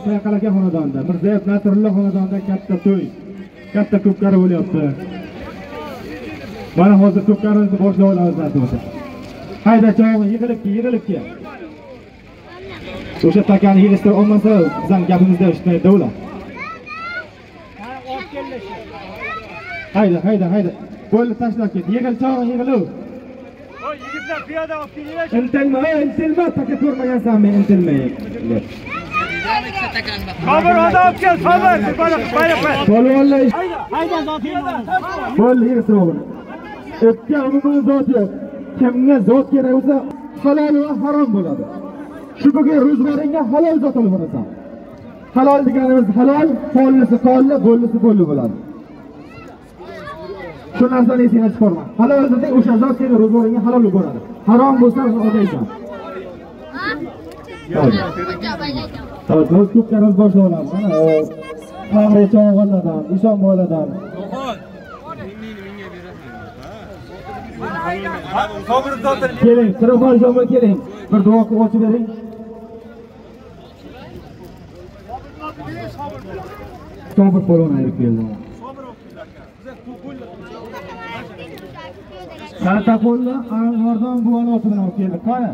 Shayqal aka xonadonida, Mirzayev Nasrullo xonadonida katta to'y, katta ko'pkari bo'lyapti. Mana hozir ko'pkarimizni boshlab olamiz o'zi. Hayda chog'i yig'ilib kel. O'sha takani yig'ishtirib olmasa, bizning gapimizda eshitmaydi ular. Hayda. Bo'lni tashlab ket. Yig'il chog'i yig'iluv. Voy yigitlar piyoda olib kelinglar. Intilma, taka ko'rmagansanmi, intilmay. Sabr olib kel, sabr. Polvonlar Hayda zotingni. bo'ldi, yig'sin o'g'lim. O'tgan umumni zoti kimga zot kerak bo'lsa, halol va harom bo'ladi. Shu bugun ro'zg'oringga halol zot olib borasan. Halol deganimiz halol, qo'llisi qo'lli, bo'llisi bo'lli bo'ladi. Shu narsani esingga chiqarma. Halol desang o'sha zot seni ro'zg'oringga halol bo'lib boradi. Harom bo'lsa o'daysan. Hozir ko'pkarimiz boshlanadi. Mana Qamrecha o'g'illardan, Ishon boladan. Keling, Tirofon keling. Bir duo qilib ochib bering. Sabr polvon ayirib keldi. Sartaxonlar Anvardan buvani oti bilan olib keldi. Qani?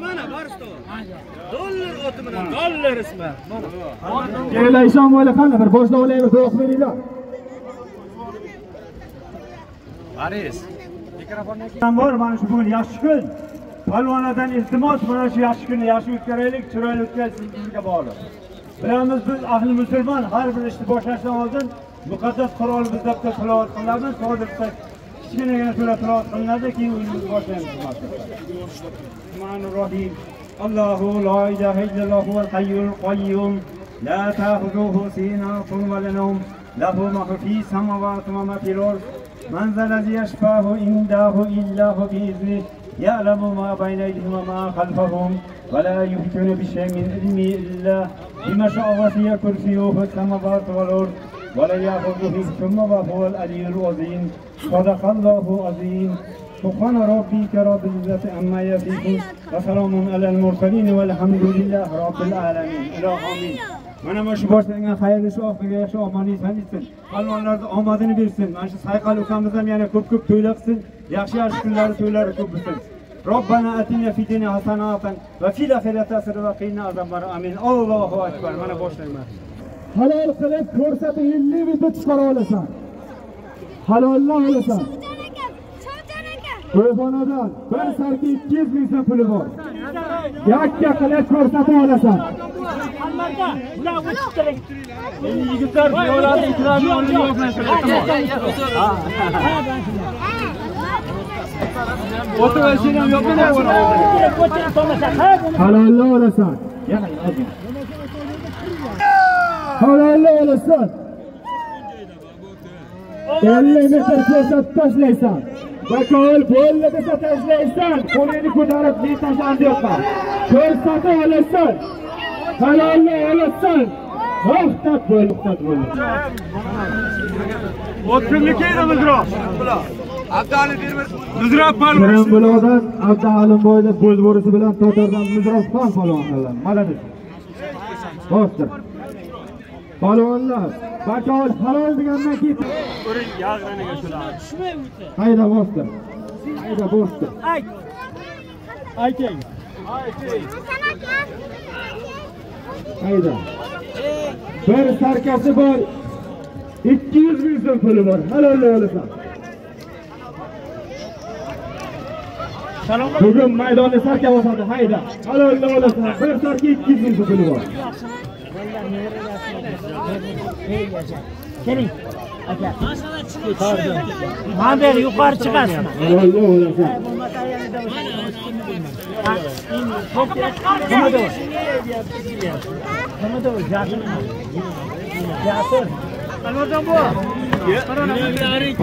Mana barishto. Dollar oti bilan, dollar ismi. Kelinglar Ishon bola qani bir boshlab olaylik, duo qilib beringlar. Aris. Bor, mana shu bugun yaxshi kun. Polvonadan iltimos, mana shu yaxshi kunni yaxshi o'tkazaylik, chiroyli o'tkazsin bizga bog'liq. Bilamiz biz ahli musulmon har bir ishni boshlashdan oldin muqaddas Qur'onni biz daftar tilovat qilamiz. Hozir kichkinagina sura tilovat qilinadi, keyin o'yinimizni boshlaymiz. Bismillahirrohmanirrohim. Allohu la ilaha illalloh huval hayyul qayyum la ta'khudhuhu sinatun wa la nawm lahu ma fis samawati wa ma fil ard. من ذا الذي يشفاه عنده إلا هو بإذنه يعلم ما بين أيديهم وما خلفهم ولا يحيطون بشيء من علمه إلا بما شاء وسع كرسيه السماوات والأرض ولا يأخذه حفظهما وهو العلي العظيم. صدق الله العظيم. سبحان ربك رب العزة عما يصفون وسلام على المرسلين والحمد لله رب العالمين. آمين. Mana shu boshlangan xayrli shu oxirga yaxshi omonlik etsin. Qalmonlarda omadini bersin. Mana shu Sayqal ukamiz ham yana ko'p to'ylar qilsin. Yaxshi kunlari to'ylari ko'p bo'lsin. Robbana atina fid dunya hasanatan va fil oxirati hasanatan va qina azobar. Amin. Allohu akbar. Mana boshlayman. Halol qilib ko'rsatib 50 bitta chiqara olasan. Halolla olasan. To'yxonadan bir sarki 200 ming so'm puli bor. Yakka qilib ko'rsatib olasan. Yigitlar yo'llarda ikromi o'rniga Halolla olasan. Halolla olasan. 50 metr ko'rsatib tashlaysan. Bakol bo'ldi desa tashlaysan. Qo'lingni ko'tarib tashlandi yo'qman. Ko'rsatib olasan. Halolla olasan. To'xtat bo'l. O'tkinlikka mizroq. Abdali bermas. Mizroq palvon. Biron buloqdan Abdalim bo'yda bo'z bo'risi bilan Totordan mizroq palvonlar. Malades. Bostir. Palvonlar, bakol halol degandan keyin o'rin yag'raniga shular. Hayda bostir. Ayting. Hayda. Bir sarkasi bor. 200 ming so'm puli bor. Halolla olasan. Bugun maydonda sarka bosadi. Hayda. Halolla olasan. Bir sarka 200 ming so'm puli bor. Keling. Aka. Mana beri yuqori chiqasizmi?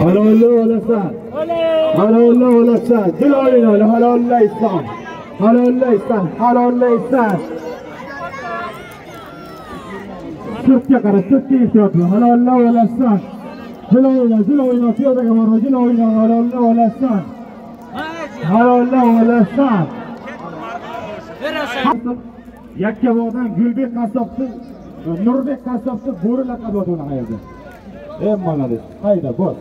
Halolla olasan. Halolla olasan. Diloyingni halollaysan. Sirtga qara, sirtga ehtiyot qil. Halolla olasan. Diloyingni piyodaga borma, diloyingni halolla olasan. Yakkabog'dan Gulbek qassobni, Nurbek qassobni bo'ri laqabi o'tini hayda. Molades. Hayda, bor.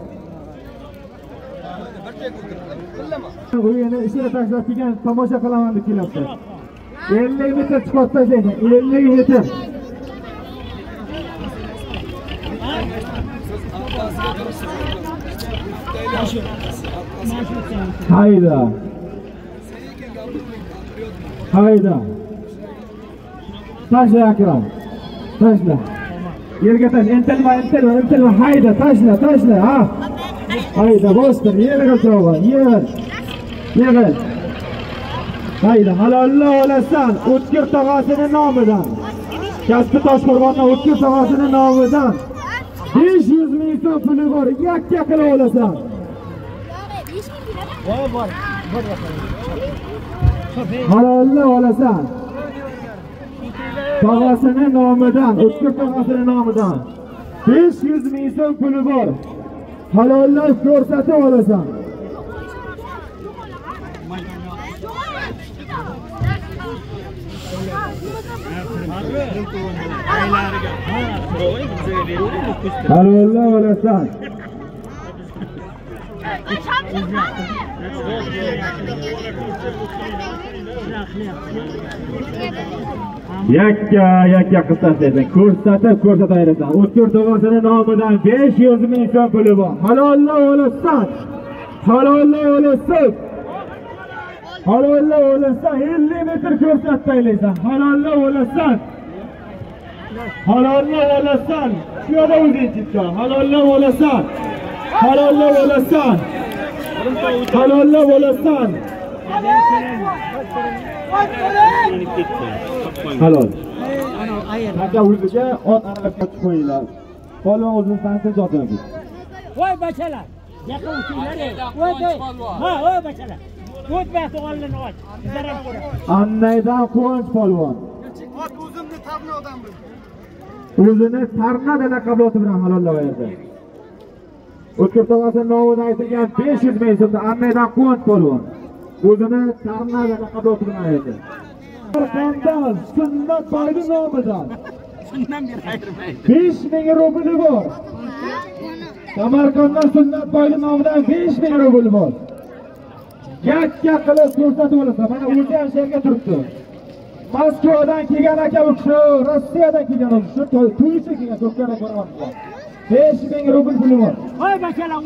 O'yini ishini tashlab kelgan tomosha qilaman deb kelyapti. 50 metr chiqib tashlaydi. 50 metr. Hayda. Hayda. Tashla Akram. Tashla. Yerga tash, intilma. Hayda, tashla, ha. Hayda, bostir, yerga cho'g'a, yig'il. Hayda, halollar olasan, O'tkir tog'asining nomidan. Kasbi Toshqo'rg'ondan O'tkir tog'asining nomidan 500 ming so'm puli bor, yakka qilib olasan. Halollar olasan. Tog'asining nomidan, O'tkir tog'asining nomidan 500 ming so'm puli bor. Halollar ko'rsatib olasan. Halollar olasan. Yakka qilsasan, ko'rsatib ayrasan. O'tkir tog'asining nomidan 500 ming so'm puli bor. Halollar olasan. Halollar olasan. 50 metr ko'rsatmaysan. Halollar olasan. Shu yerda o'zing chiqsan. Halollar olasan. Halol. Aka o'ziga ot aralab qochib qo'yinglar. Polvon o'zini tanitib zotadik. Voy bachalar. Yaqin o'tinglar. Voy bachalar. O'tmay to'g'onlarni och. Zarar ko'radi. Annaydan Quvonch polvon. O'zimni tarna odamman. O'zini tarna laqabi bilan halollab berdi. O'tkir tog'asining nomidan aytilgan 500 ming so'mda Annaydan Quvonch polvon. O'zini tarna laqabi bilan aytdi. Samarqanddan Sunnat boyning nomidan shundan beri ayirmaydi. 5000 rubli bor. Samarqanddan Sunnat boyning nomidan 5000 rubli bor. Yakka qilib ko'rsatib olasan. Mana o'zi ham yerga turibdi. Moskvadan kelgan aka bu kishi, Rossiyadan kelgan u kishi, to'ychi kelgan, ko'klarga ko'ryapti. 5000 rubl puli bor. Voy bachalar,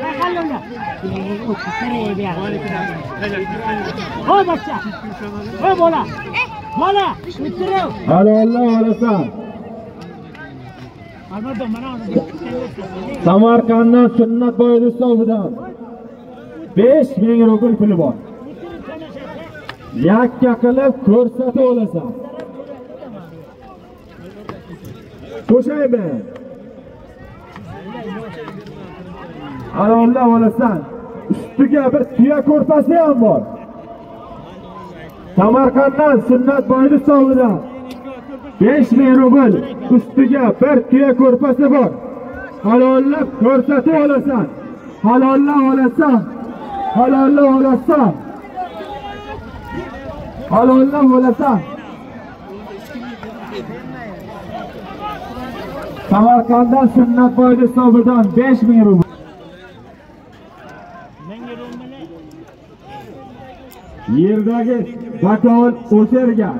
raqamlar. Voy bacha. Voy bola. O'tirib. Halollar olasan. Albatta mana Samarqanddan Sunnat boyning hisobidan 5000 rubl puli bor. Yakka qilib ko'rsatib olasan. Qo'shaymi? Halollar olasan. Ustiga bir tuya ko'rpasi ham bor. Samarqanddan Sunnat boyning hisobidan 5000 rubl, ustiga bir tuya ko'rpasi bor. Halollab ko'rsatib olasan. Halollar olasan. Samarqanddan Sunnat boyning hisobidan 5000 rubl. Yerdagi vakol o'shergan.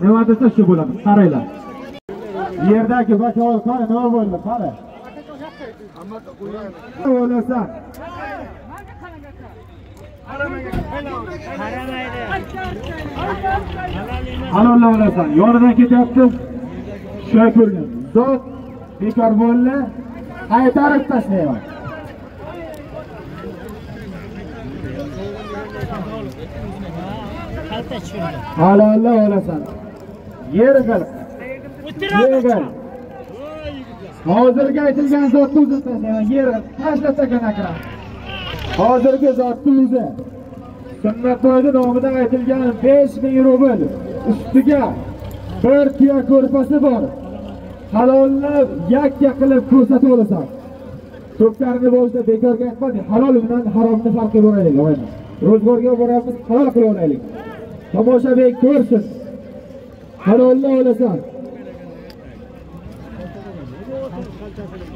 Nima desa shu bo'ladi. Qaranglar. Yerdagi vakol qani nima bo'ldi? Qara. Olasan. Halollar olasan. Yonidan ketyapti. Shu ko'rgan. Zot bekor bo'ldi. Qaytarib tashlayman. Halollar olasan. Yergal. Hozirgi aytilgan zotni o'zi tashlayman. Yerga tashlatagan akram. Hozirgi zotni o'zi. Sunnat boyning nomidan aytilgan 5000 rubl. Ustiga bir tuya ko'rpasi bor. Halollab yakka qilib ko'rsatib olasan. Ko'plarni bo'lsa bekorga aytmadi. Halol bilan haromni farqi bor edi. Ro'zg'orga boramiz, halol qilib olaylik. Tomoshabin ko'rsin. Halolla olasan.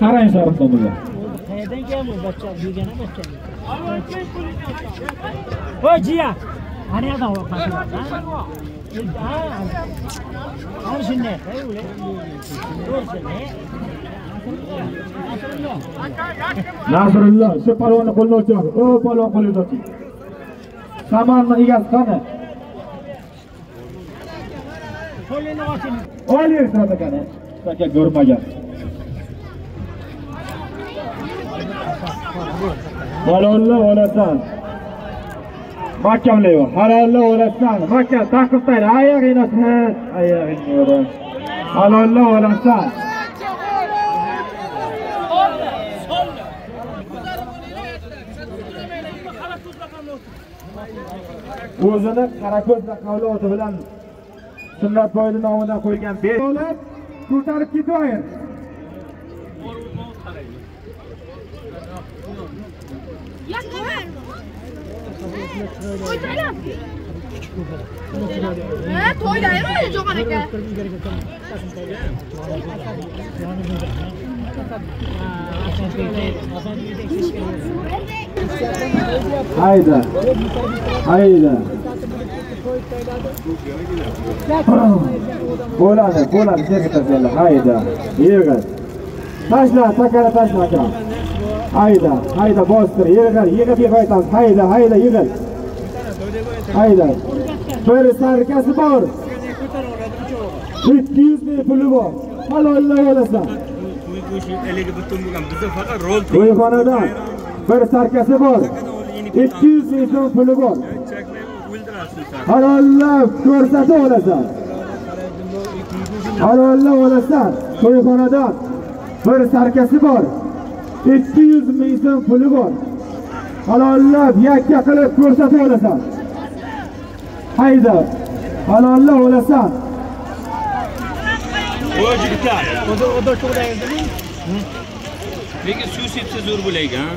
Qarang Sharifxon bular. Qayerdan kelgan bachcha? Yegana bachcha. Voy jiya. Ana yoqdan o'qasan. Ana shunday. Nasrullo, shu palvonni qo'lni ochadi. O palvon qo'lni ochadi. Samanning egasi qani? Qo'lini oching. Oling sadaqani. Saka ko'rmagan. Halolla olasan. Mahkamlaydi. Halolla olasan. Mahkam taqibtaydi. Oyog'ingni sil. Oyog'ingni o'ra. Halolla olasan. O'zini qarako'z qavloti bilan sunnat boyli nomidan qo'ygan beolib ko'tarib ketayir. To'ydaymi Jo'xon aka? Hayda. Hayda. Bo'ladi, serqitasilar. Hayda. Yig'il. Tashla, takara tashla aka. Hayda, bostir, yig'ib aytamiz. Hayda, yig'il. Hayda. Bir sarkasi bor. 200 ming puli bor. Halolla olasan. To'yxonada bir sarkasi bor. 200 ming so'm puli bor. Halolla ko'rsatib olasan. Halolla olasan. To'yxonada bir sarkasi bor. 200 ming so'm puli bor. Halolla yakka qilib ko'rsatib olasan. Hayda. Halolla olasan. O'jibta. O'da to'g'ri. Lekin suv sepsa zo'r bo'laydi, ha?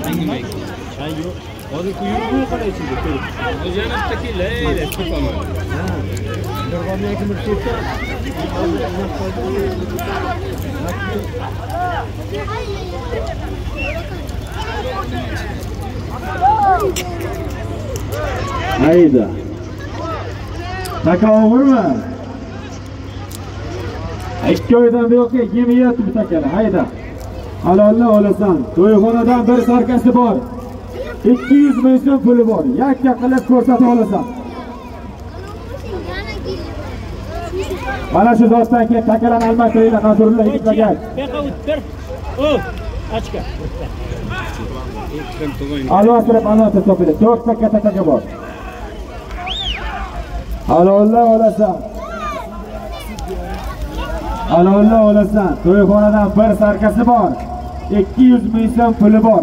Tangimaydi. Chay yo'q. Hozir quyuq qaraysiz. O'zini bitta layla sepaman. Ha. Dorg'amga kim sepsa? Hayda. Takovurma. 2 oydan buyoqqa yemayapti bu takani. Hayda. Halolla olasan. To'yxonadan bir sarkasi bor. 200 ming so'm puli bor. Yakka qilib ko'rsatib olasan. Mana shu zotdan keyin takalarni almashtiringlar, Nasrullo yigitlarga. Beqa o'tdir. Ochka. Albatta topildi. 4 takka takaga bor. Halolla olasan. Halolla olasan. To'yxonadan bir sarkasi bor. 200 ming so'm puli bor.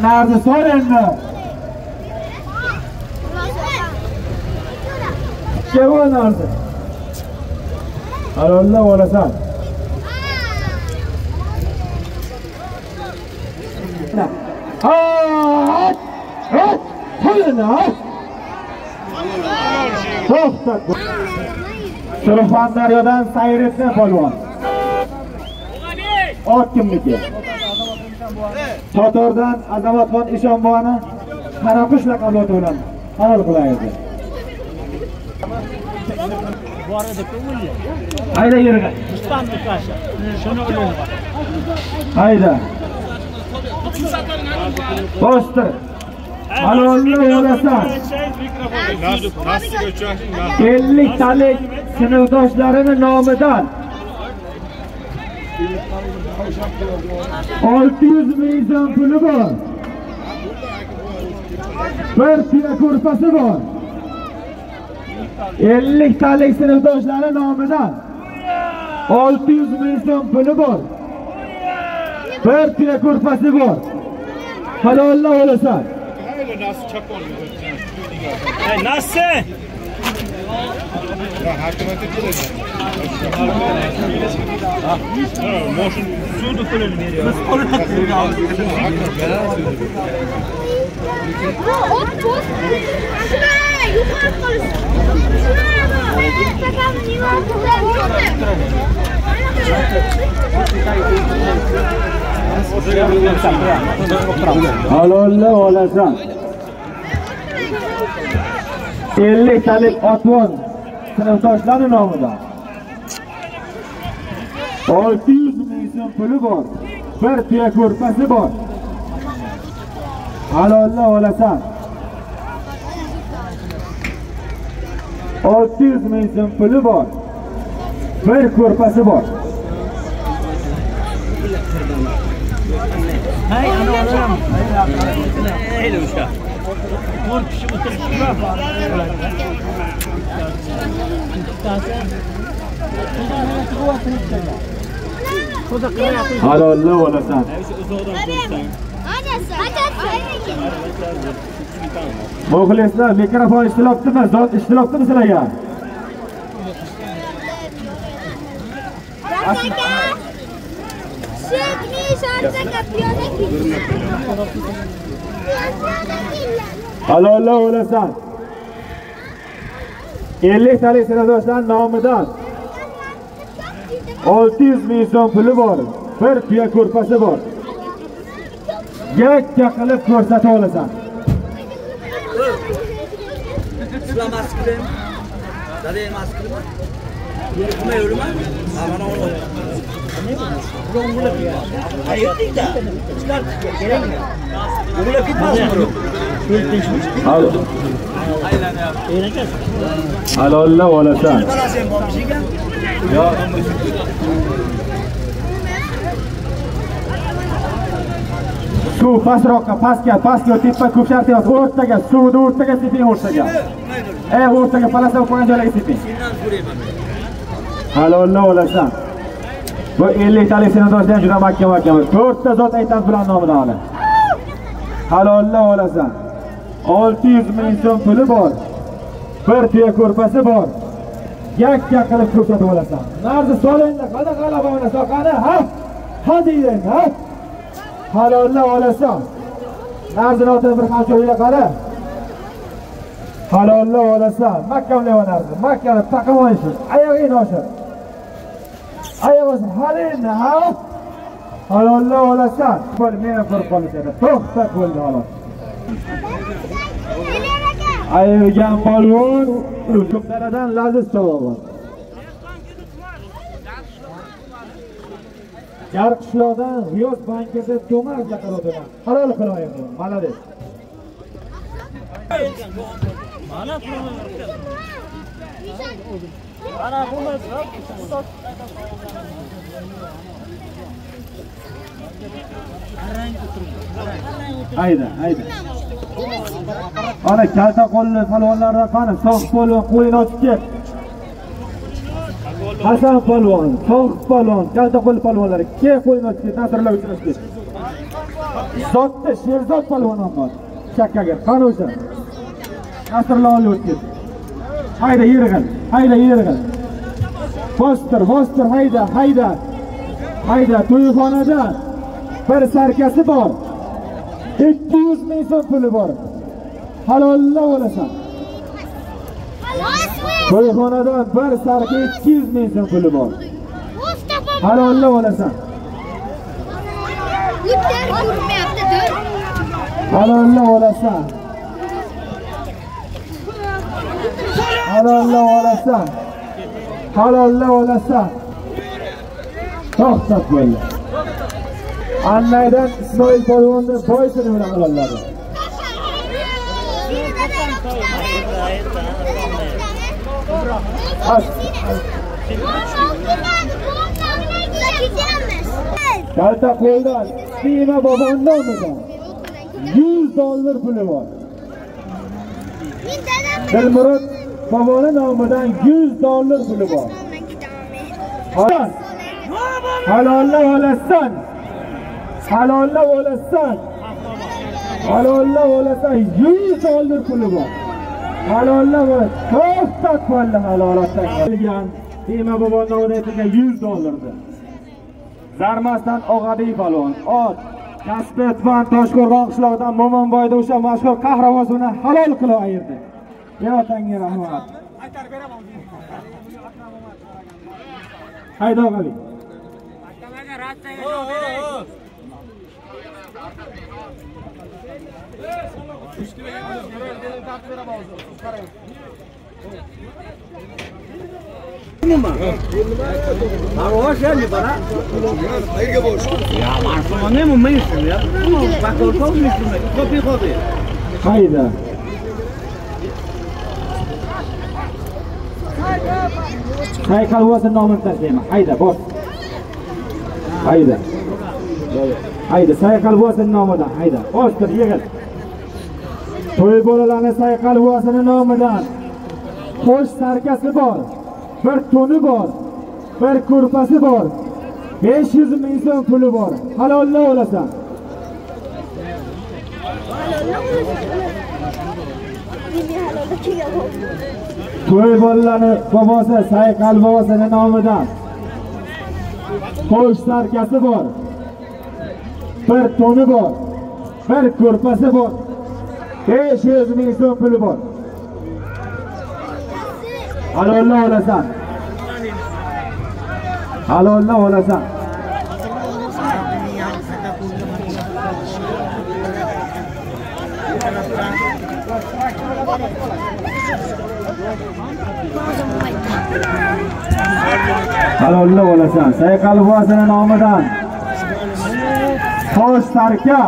Narzi so'ra endi. Kevo narzi. Halolla olasan. Surxondaryodan Sayrettin polvon. Ot kimniki? Totordan Azamatxon Eshonboyni Qaraqush laqabi bilan qabul qilaydi. Bor edi-ku o'zi. Hayda yerga. Istanbul kashi. Shuni o'ylayman. Hayda. Bostir. Halolla olasan. 50 talik sinfdoshlarining nomidan 600 ming so'm puli bor. Bir tira ko'rpasi bor. 50 talik sinfdoshlari nomidan 600 ming so'm puli bor. Bir tira ko'rpasi bor. Halolla olasan. Nasıl? Moşin suvni pulini beramiz. Halolla olasan. 50 talik otwon sinfdoshlari nomidan 600 ming so'm puli bor. Bir tuya ko'rpasi bor. Halolla olasan. 600 ming so'm puli bor. Bir ko'rpasi bor. Hay ana olaram. Hayla uşaq. 4 kishi o'tirishibdi. Halolla olasan. Muxlislar mikrofon ishtirokdimi? Zot ishtirokdimi sizlarga? Halolla olasan. 50 talik sinfdoshlar nomidan 600 ming so'm puli bor. Bir tuya ko'rpasi bor. Yakka qilib ko'rsata olasan. Sizlar maskrim. Dadang maskrimi? Nima yo'lmi? Mana uni. Aytdingda. Chiqartishga kerakmi? Yo'lga ketmasmi? Halolla olasan. Bolasam bo'lmishiga. Yo'q. Suv pastroqqa, pastga, tepa ko'p shart emas. O'rtaga, suvni o'rtaga seping, o'rtaga. O'rtaga palasab qo'ygan joylarga seping. Sendan so'rayman. Halolla olasan. Bu 50 talik sinfdoshlar juda mahkam. 4 ta zot aytamiz bilan nomidan olib. Halolla olasan. 600 ming so'm puli bor. Bir tuya ko'rpasi bor. Yakka qilib ko'rsatib olasan. Narzi solinglar, qani g'alabani soqani, ha? Ha deying, ha? Halolla olasan. Narzini otini bir qancha o'yla qara. Halolla olasan. Mahkamlayman narzi. Mahkamlab taqamoysiz. Oyog'ingni oshir. Oyog'ing halini, ha? Halolla olasan. Bo'l, meni ko'rib qolishadi. To'xtat bo'ldi xolos. Ayirgan polvon ko'pdaradan laziz savol. Yarqishloqdan G'iyos bankida To'mar zakarotidan halol qilayim. Malades. Mana pulni. Ana bo'lmasa, Hayda. Ana kalta qo'lli palvonlardan qani so'q polvon qo'yini ochib ket. Hasan polvon, so'q polvon, kalta qo'lli palvonlar ke qo'yini ochib ket, nasrlar uchun ochib ket. Zotda Sherzod polvon bor. Chakkaga qani o'sha. Nasrlar olib o'tib ket. Hayda yirg'in. Bostir, hayda. To'yxonada bir sarkasi bor. 200 ming so'm puli bor. Halolla olasan. To'yxonada bir sarka 200 ming so'm puli bor. Halolla olasan. Halolla olasan. To'xtat bo'ldi. Annaydan Ismoil polvonni boysini bilan qilinadi. Kalta qo'ldan Sima bobon nomidan $100 puli bor. Dilmurod boboni nomidan $100 puli bor. Halolla olasan. $100 puli bor. Halollama. To'xtat bo'ldi halolatdan kelgan. Tema bobon nomidan aytilgan $100 Zarmasdan Og'adiy palvon. Ot Kasbi tuman Toshko'rg'on qishlog'idan Mo'monboyda o'sha mashhur qahramonini halol qilib ayirdi. Yotanga rahmat. Aytar beraman. Hayda Og'adiy. Aytamaga rastaga javob beraylik. Hayda. Saykal bo'lsa nomini tashlayman. Hayda, bos. Hayda. Hayda, Saykal bo'lsa nomidan. Hayda. O'stir, yig'il. To'y bolalarni Saykal bo'lsa nomidan. Xo'sh sarkasi bor. Bir to'ni bor. Bir ko'rpasi bor. 500 ming so'm puli bor. Halolla olasan. To'y bolalarni bobosi Saykal bobosining nomidan. Xo'sh sarkasi bor. Bir to'ni bor. Bir ko'rpasi bor. 500 ming so'm puli bor. Halolla olasan. Halolla olasan. Halolla olasan. Saykal bobosining nomidan. Xo'sh sarka.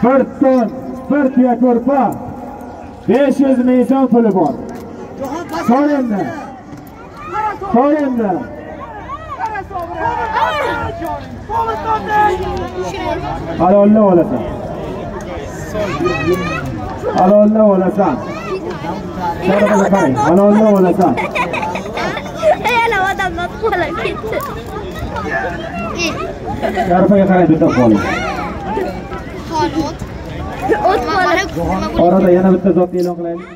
Bir ton, bir tuya ko'rpa. 500 ming so'm puli bor. So'yindi. So'yindi. Halolla olasan. Halolla olasan. Halolla olasan. Yana odamlar qolib ketdi. Sharpaga qarang bitta qol. Ot qolib. Orada yana bitta zot e'lon qilaylik.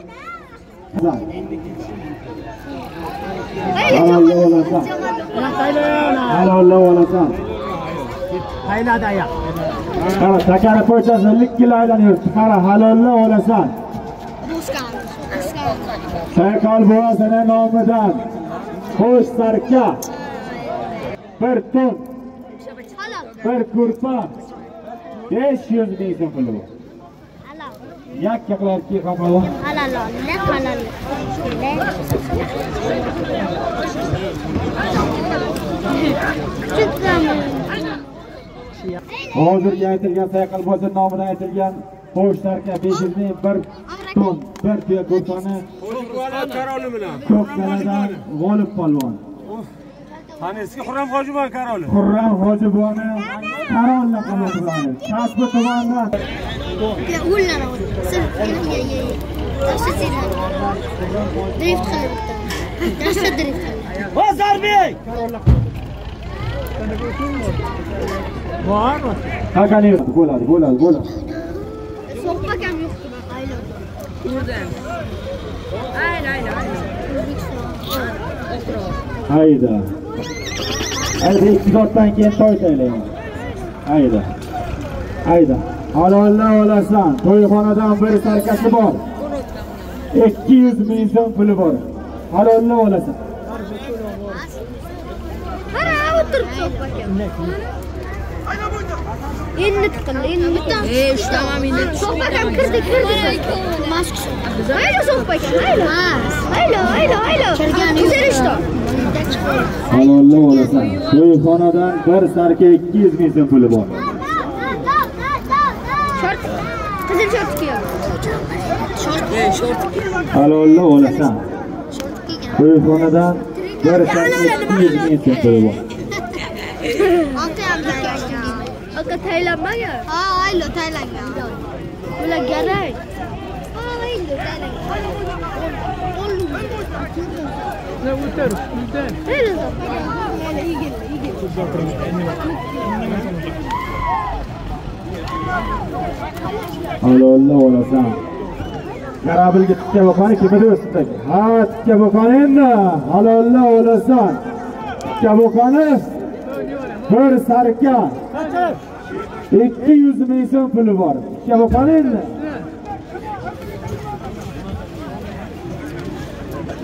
Halolla olasan. Halolla olasan. Haylada ya. Qara, sakara pochasi likkila aylanıyor. Qara, halolla olasan. Saykal bobosining nomidan. Xo'sh sarka. Bir ton. Bir ko'rpa. 500 ming so'm puli bor. Yakka qilarki qapalo. Halal. Hozirgi aytilgan Saykal bobosining nomidan aytilgan xo'sh sarka 500 ming, bir ton, bir tuya ko'rpani Karoli bilan. Ko'kdaladan G'olib polvon. Qani eski Xurram Hojibon Karoli. Xurram Hojiboni Qarol laqabi bilan Kasbi tumanidan Drift qilib. Dashta drift qilib. Ozarbek. Bormi? Qani bo'ladi. So'qqa kam yo'qdi bak aylo. Hayda. Hayda, ikki soatdan keyin to'y taylayman. Hayda. Halolla olasan. To'yxonadan bir sarkasi bor. 200 ming so'm puli bor. Halolla olasan. Qara, o'tirib so'qqa kam. Endi tiqildi, endi bitta. Tamam endi. So'qqa kam kirdi. Mask. Aylo so'qqa kam. Aylo. Güzel işte. Halolla olasan. To'yxonadan bir sarka 200 ming so'm puli bor. Short. Qizil short kiyo. Short. Halolla olasan. To'yxonadan bir sarka 200 ming so'm puli bor. Aka taylanmaga. Ha, aylo taylangan. Bular garang. Ha, aylo taylangan. Halolla olasan. Garabilga tikka bo'lgani kimida o'sdiki? Ha, tikka bo'lgani endi. Halolla olasan. Tikka bo'lgani bir sarka. 200 ming so'm puli bor. Tikka bo'lgani endi.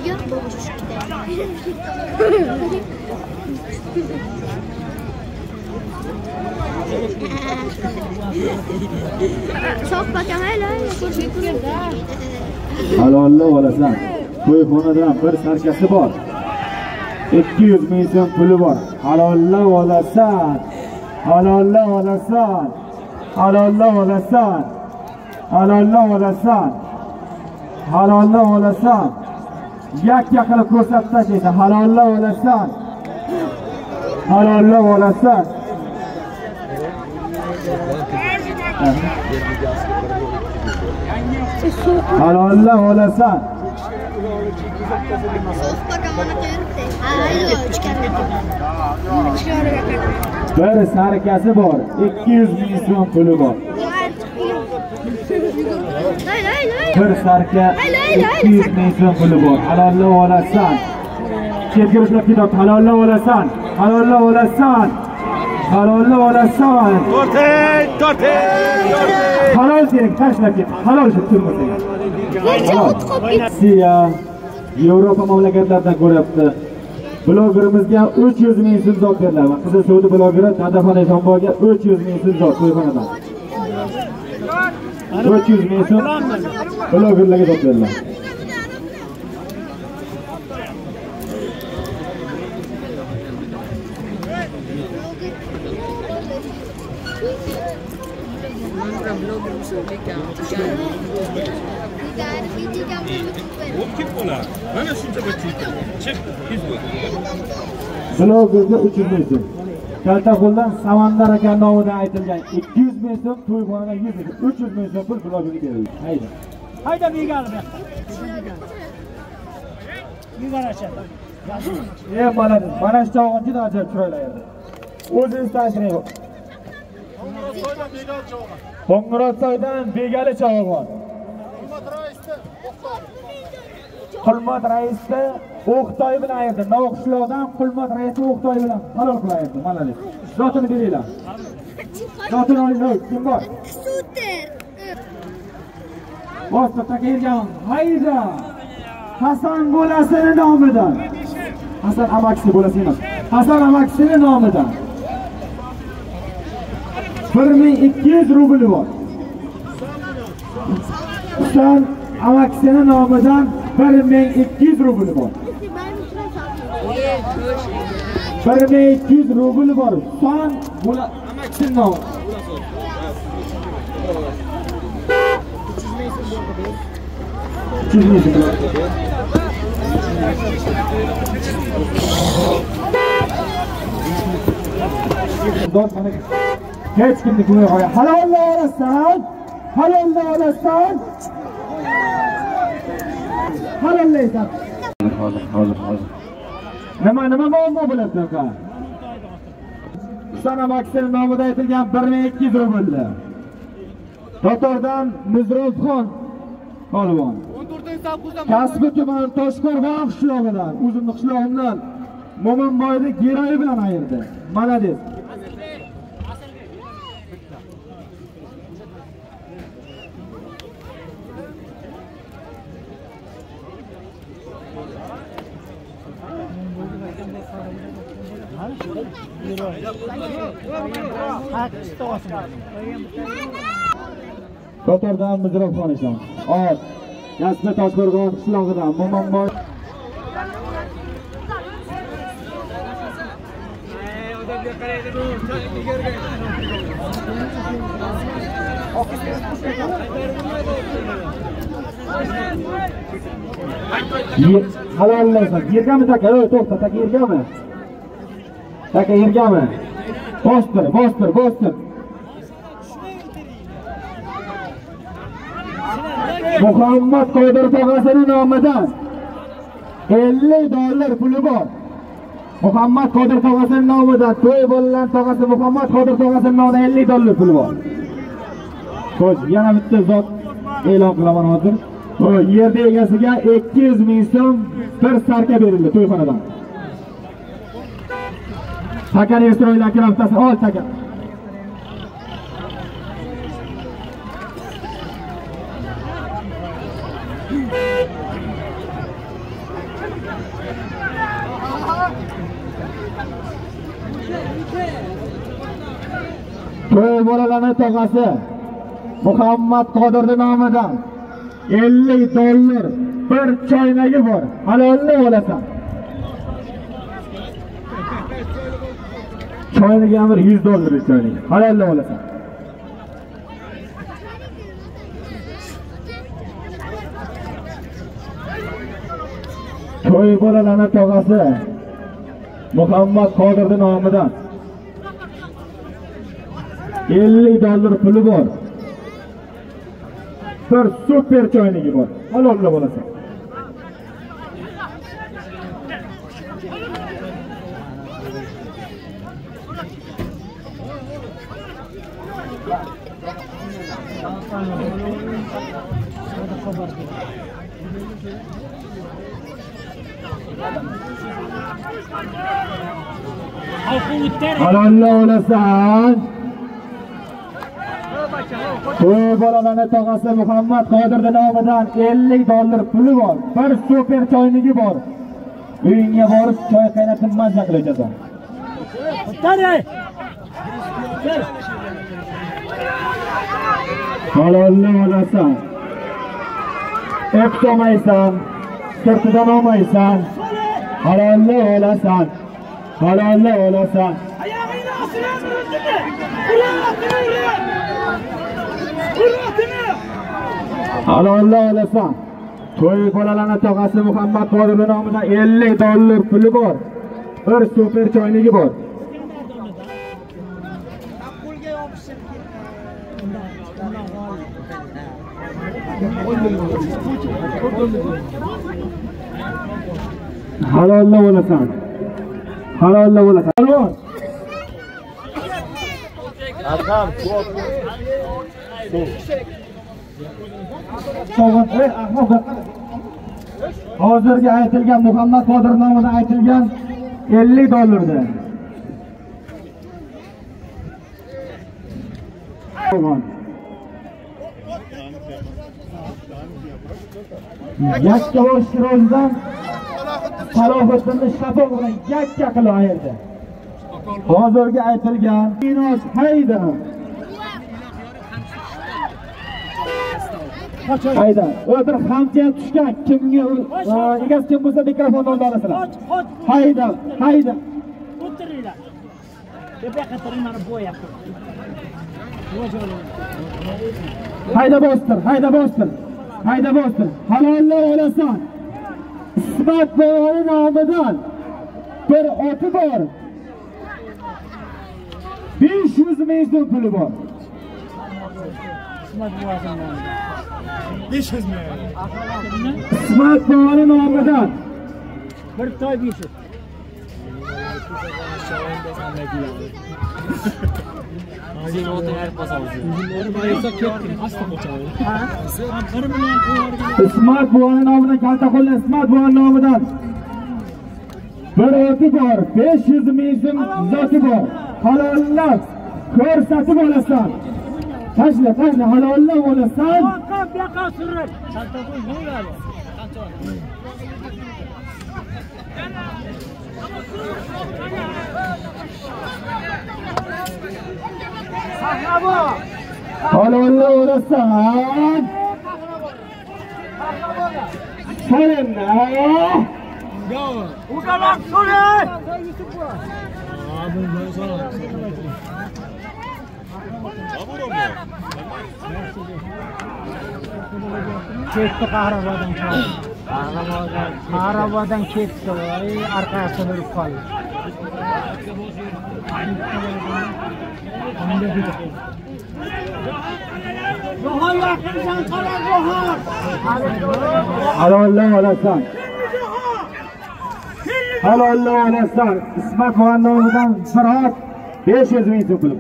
Yo'q, bu çok bakam Halolla olasan. To'yxonadan bir sarkasi bor. 200 ming so'm puli bor. Halolla olasan. Halolla olasan. Halolla olasan. Halolla olasan. Halolla olasan. Yak qilib ko'rsatib tashlaysan. Halolla olasan. Halolla olasan. Halolla olasan. So'q bakam ona qo'yibdi. Ayyo, Bir sarkasi bor. 200 ming so'm puli bor. Bir sarka 200 ming so'm puli bor. Halolla olasan. Kelgirishlar kitob halolla olasan. Halolla olasan. Halolla olasan. Tortay. Halol kerak, tashlab ket. Halol shu turmasa. Rossiya, Yevropa mamlakatlaridan ko'ryapti. Blogerimizga 300 ming so'm zot beriladi. Qizil Saudi blogeri Tadafon Eshonboyga 300 ming so'm zot to'yxonadan. 300 ming so'm blogerlarga zot beriladi. Kim bo'lar? Mana shuncha bir chip biz bu. Blogerga 300 ming so'm. Kaltaxo'ldan Samandar aka nomidan aytilgan 200 ming so'm to'yxonaga 300 ming so'm pul blogerga berildi. Haydi. Hayda begal bu yoqqa. Yuborashadi. Mana shu chavg'on juda ajoyib chiroyli edi. O'zingiz tashrif. Qo'ng'irotsoydan Begali chavg'on. Qulmat raisni O'qtoy bilan ayirdi. Noqishloqdan Qulmat raisni O'qtoy bilan halol qilaydi. Malalik. Zotini beringlar. Zotini olinglar. Kim bor? Super. Boshqa takelgan. Hayda. Hasan bo'lasini nomidan. Hasan amaksi bo'lasi emas. Hasan amaksini nomidan. 1200 rubl bor. Hasan amaksini nomidan 1200 rubl bor. 1200 rubl bor. Son bo'la amaksini nomidan. 300 ming so'm. Hech kimni ko'may qo'ya. Halolla olasan. Halolla olasan. Halollaysan. Hozir. Nima muammo bo'ladi aka? Sana maksini nomida aytilgan 1200 rubl. Totordan Muzrofxon polvon. 14-avgustda Kasbi tuman Toshqo'rg'on qishlog'idan, o'zimning qishlog'imdan Mo'minboyni giroyi bilan ayirdi. Malades. Totordan Muzrofxon ishon. Ot. Kasbi Toshqo'rg'on qishlog'idan Mo'minboy. Halollaysan. Yergami taka? To'xta, taka yergami? Taka yergami? Bostir. Muhammad Qodir tog'asining nomidan $50 puli bor. Muhammad Qodir tog'asining nomidan to'y bo'lgan tog'asi Muhammad Qodir tog'asining nomidan $50 puli bor. Xo'sh, yana bitta zot e'lon qilaman hozir. O yerda egasiga 200 ming so'm bir sarka berildi to'yxonadan. Takan Estroylar kiraftasi ol taka. To'y bolalarning tog'asi Muhammad Qodirning nomidan 50 dollar bir choynagi bor. Halolni olasan. Choynagi ham 100 dollar choynak. Halolni olasan. To'y bolalarning tog'asi Muhammad Qodirning nomidan 50 dollar puli bor. Bir super choynagi bor. Halolni olasan. Halolni olasan. To'y bolalarning tog'asi Muhammad Qodirning nomidan 50 dollar puli bor. Bir super choynagi bor. Uyingga borib choy qaynatib mazza qilasan. Halolni olasan. O'qtamaysan, sirtidan olmaysan. Halolni olasan. Halolni olasan. Halolni olasan. To'y bolalarning tog'asi Muhammad Qodirning nomidan 50 dollar puli bor. Bir super choynagi bor. Halolni olasan. Halolni olasan. Halol. Adam ko'p. Hozirgi aytilgan Muhammad Qodir nomidan aytilgan 50 dollardir. Yakkabosh Shirozdan Salohiddinning shafo bilan yakka qilib ayirdi. Hozirgi aytilgan Inosh hayda. Hayda. O'tir xamcha tushgan kimga egasi kim bo'lsa mikrofonni olib olasizlar. Hayda, hayda. O'tiringlar. Tepaga qatiringlarni bo'yapti. Hayda bostir, hayda bostir. Hayda bostir. Halolni olasan. Ismat boboning nomidan bir oti bor. 500 ming so'm puli bor. Ismat boboning nomidan 500 ming. Ismat boboning nomidan bir toy 500. Hozir o'tirib qolamiz. Ismat boboning nomidan kalta qo'llar Ismat boboning nomidan bir oti bor, 500 ming so'm zoti bor. Halollab ko'rsatib olasan. Tashla, tashla, halollab olasan. Qop yoqa surib. Kalta qo'y bo'ladi. Halolni olasan. So'rayna. Uqalar so'ray. Ketdi qahramondan chiqdi. Qahramondan ketdi. Orqasiga burib qoldi. Johor yaqindan qara Johor. Halolni olasan. Halolni olasan. Ismat boboning nomidan Firot 500 ming so'm pul.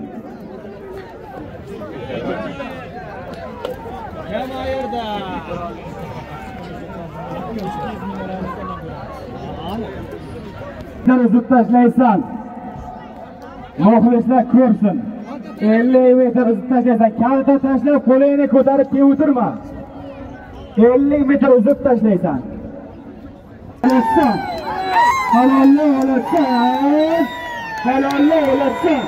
Zut tashlaysan. Muxlislar ko'rsin. 50 metr uzib tashlaysan. Kalta tashlab qo'lingni ko'tarib keyin o'tirma. 50 metr uzib tashlaysan. Halolli olasan. Halolli olasan.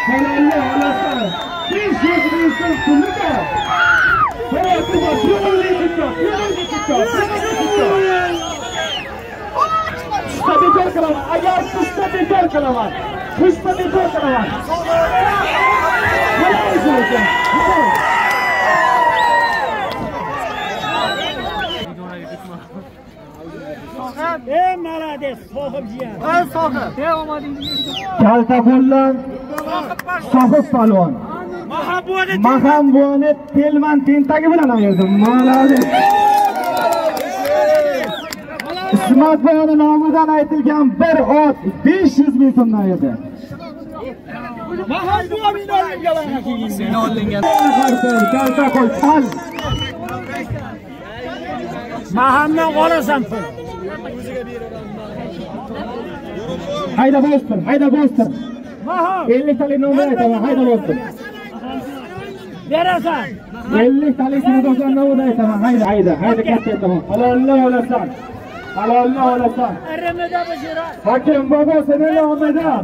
Halolli olasan. 500 ming so'm puli bor. Pushta bekor qilaman. Agar pushta bekor qilaman. Pushta bekor qilaman. Ey молодец, sohibjiyan. Ey sohib. Ey omadingiz. Kalta qo'llan. Sohib palvon. Maham buvani telman tentagi bilan ayirdim. Malolib. Ismat buvani nomidan aytilgan bir ot 500 ming so'mdan edi. Maham buvaning nomiga keyin. Seni oldingan. Kalta qo'l pal. Mahamdan olasan pul. Hayda bostir, hayda bostir. Maham 50 talik nomini aytaman, hayda bostir. berasan. 50 talik nomini aytaman, hayda, hayda, hayda katta aytaman. Halolli olasan. Halolli olasan. Aramada bajira. Hakim bobo seni nomidan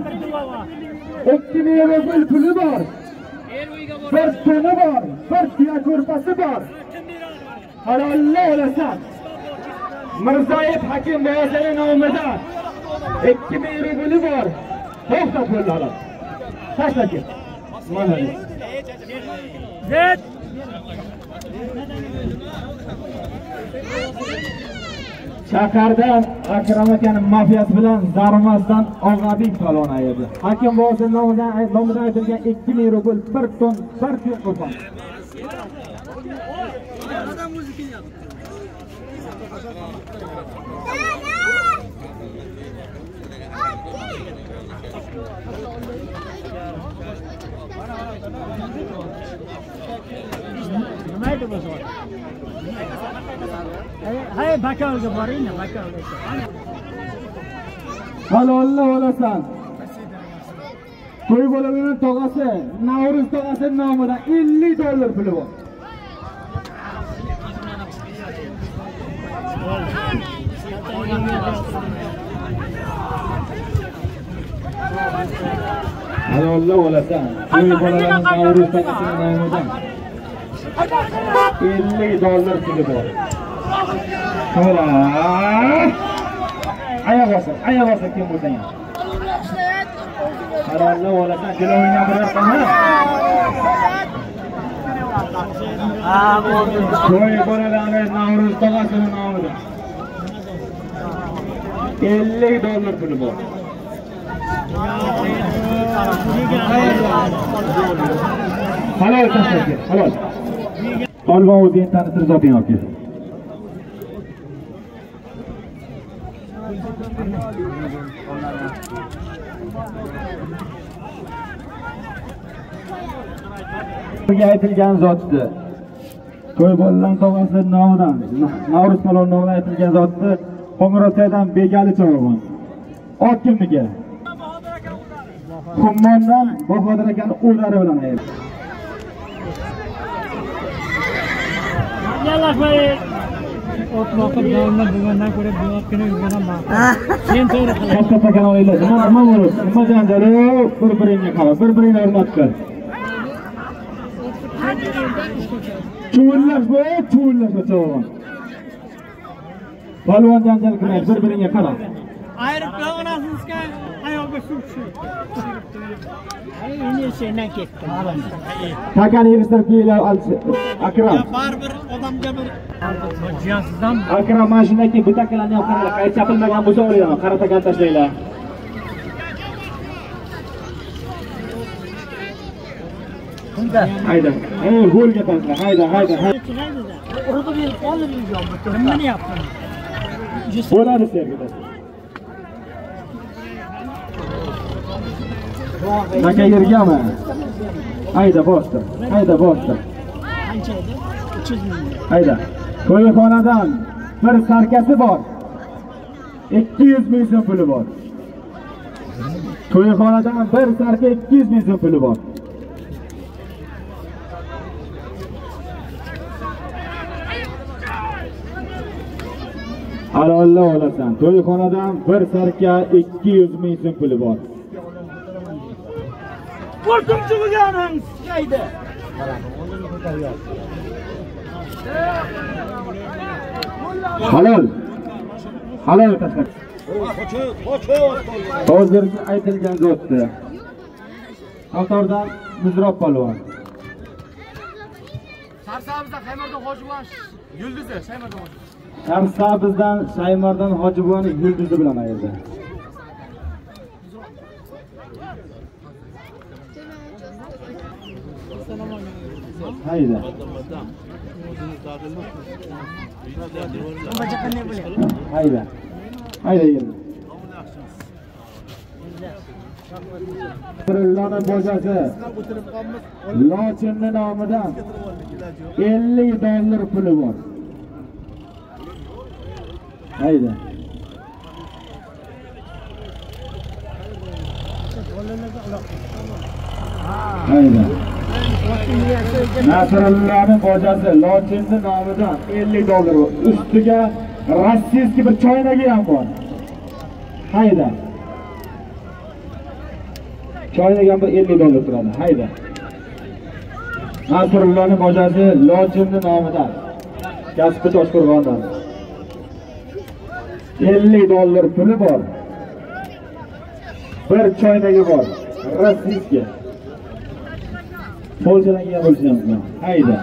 2 ming pul puli bor. Bir tuni bor, bir tuya ko'rpasi bor. Halolli olasan. Mirzoyev Hakim bobo seni nomidan 2 ming puli bor. To'xta pullarni. Tashla ket. Mana. Zet. Shahardan Akram akaning mafiyasi bilan Zarmasdan Og'abek palvon ayirdi. Hakim bobosi nomidan aytilgan 2 ming rubl 1 ton 1 tuya qo'rqon. Nima edi bu so'z? Hay bakalga boring, bakalga. Halolli olasan. To'y bo'limining tog'asi, Navruz tog'asi nomidan 50 dollar puli bor. Halolli olasan. To'y bo'limining Navruz tog'asi nomidan 50 dollar puli bor. Hola. Ayoq bosib kim bo'lsang ham. Halolli olasan, jilovingdan bir raqamni. To'y bo'limining Navruz tog'asining nomidan 50 dollar puli bor. Halol tashlaydi, halol. Polvon o'zing tanishtirib zoting olib kel. Bunga aytilgan zotni to'y bo'lgan tog'asi nomidan, Navruz palvon nomidan aytilgan zotni Qo'ng'irotdan Begali chog'on. Ot kimniki? Xummondan Bahodir akani o'zlari bilan ayir. Yallashmay. O'tmoqqa bo'lgan bugundan ko'ra bu otni yuboraman. Sen to'g'ri qil. Katta takan o'ylaydi. Nima bo'lib? Nima janjali? Bir-biringga qara, bir-biringni hurmat qil. Chuvullashma, chog'on. Polvon janjal qilmaydi, bir-biringga qara. Ayrib qo'yasizga ayolga suv tushib. Endi sendan ketdim. Takani yig'ishtirib kelinglar, Akram. Baribir odamga bir jiyansizdan Akram mashinaki bu takalarni ham qaranglar, qayta chapilmagan bo'lsa o'ylayman, qara takan tashlanglar. Hayda. Go'lga tashla. Hayda. urug'i berib olib yurgan. Nimani yaptın? Bo'ladi sevgida. Naka yergami? Hayda bostir. Qancha edi? 300 ming. Hayda. To'yxonadan bir sarkasi bor. 200 ming so'm puli bor. To'yxonadan bir sarka 200 ming so'm puli bor. Halolla olasan. To'yxonadan bir sarka 200 ming so'm puli bor. Qo'rqimchi bo'lganing shaydi. Halol. Halol tashlab. Hozirgi aytilgan zotni. Avtordan Muzrob polvon. Sarsabizdan Saymardan Hojibuvan yulduzi, Saymardan Hojibuvan. Sarsabizdan Saymardan Hojibuvanning yulduzi bilan ayirdi. Hayda. Hayda. Hayda yedi. Lona bojasi Lochinning nomidan 50 dollar puli bor. Hayda. Hayda. Nasrullohning bojasi Lochinning nomidan 50 dollar. Ustiga rossiyskiy bir choynagi ham bor. Hayda. Choynak ham 50 dollar turadi. Hayda. Nasrullohning bojasi Lochinning nomidan. Kasbi Toshqo'rg'ondan. 50 dollar puli bor. Bir choynagi bor. Rossiyskiy. Polshadan kelgan bo'lishamiz. Hayda.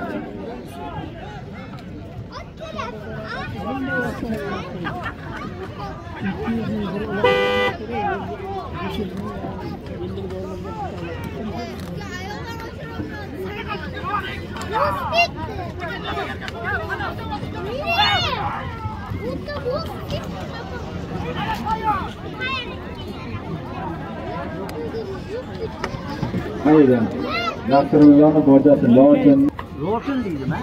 Hayda. Nasrullohning bojasi Lochin deydimi?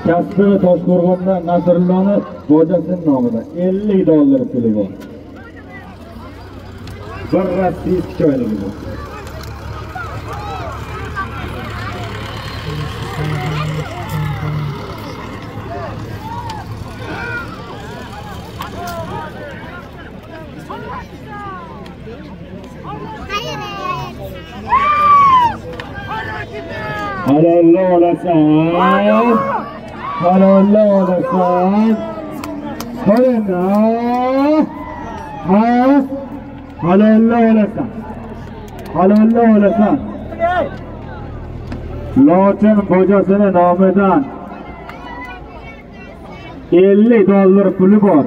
Kasbi Toshqo'rg'ondan Nasrullohning bojasining nomidan 50 dollar puli bor. Bir rossiyskiy choynagi bor. Halolla olasan. Halolla olasan. Qo'yna. Ha. Halolla olasan. Halolla olasan. Lochin bojasining nomidan 50 dollar puli bor.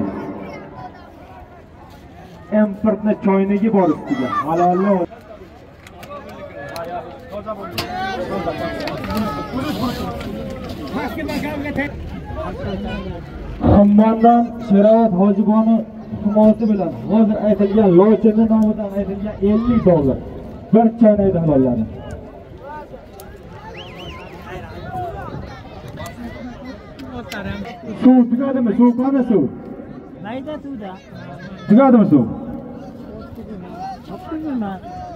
Importni choynagi bor ustiga. Halolla. Xummondan Sherovat Hojiboni himoyasi bilan hozir aytilgan Lochinning nomidan aytilgan 50 dollar bir choynakda halolladi. Suv tugadimi? Suv qani suv? Mayda suvda. Tugadimi suv? Topdingmi?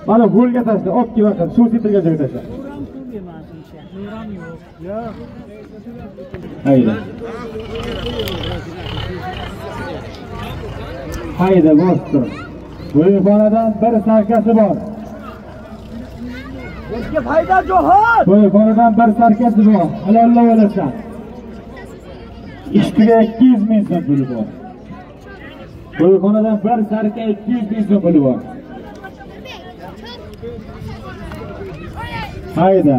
Mana g'o'lga tashla, olib kelib suv setilgan joyga tashla. Nuram suv bermasdi. Nuram yo'q. Yo'q. Hayda. Hayda bostir. To'yxonadan bir sarkasi bor. Eski foyda jo'hor. To'yxonadan bir sarkasi bor. Halollab olasan. Ustiga 200 ming so'm puli bor. To'yxonadan bir sarka 200 ming so'm puli bor. Hayda.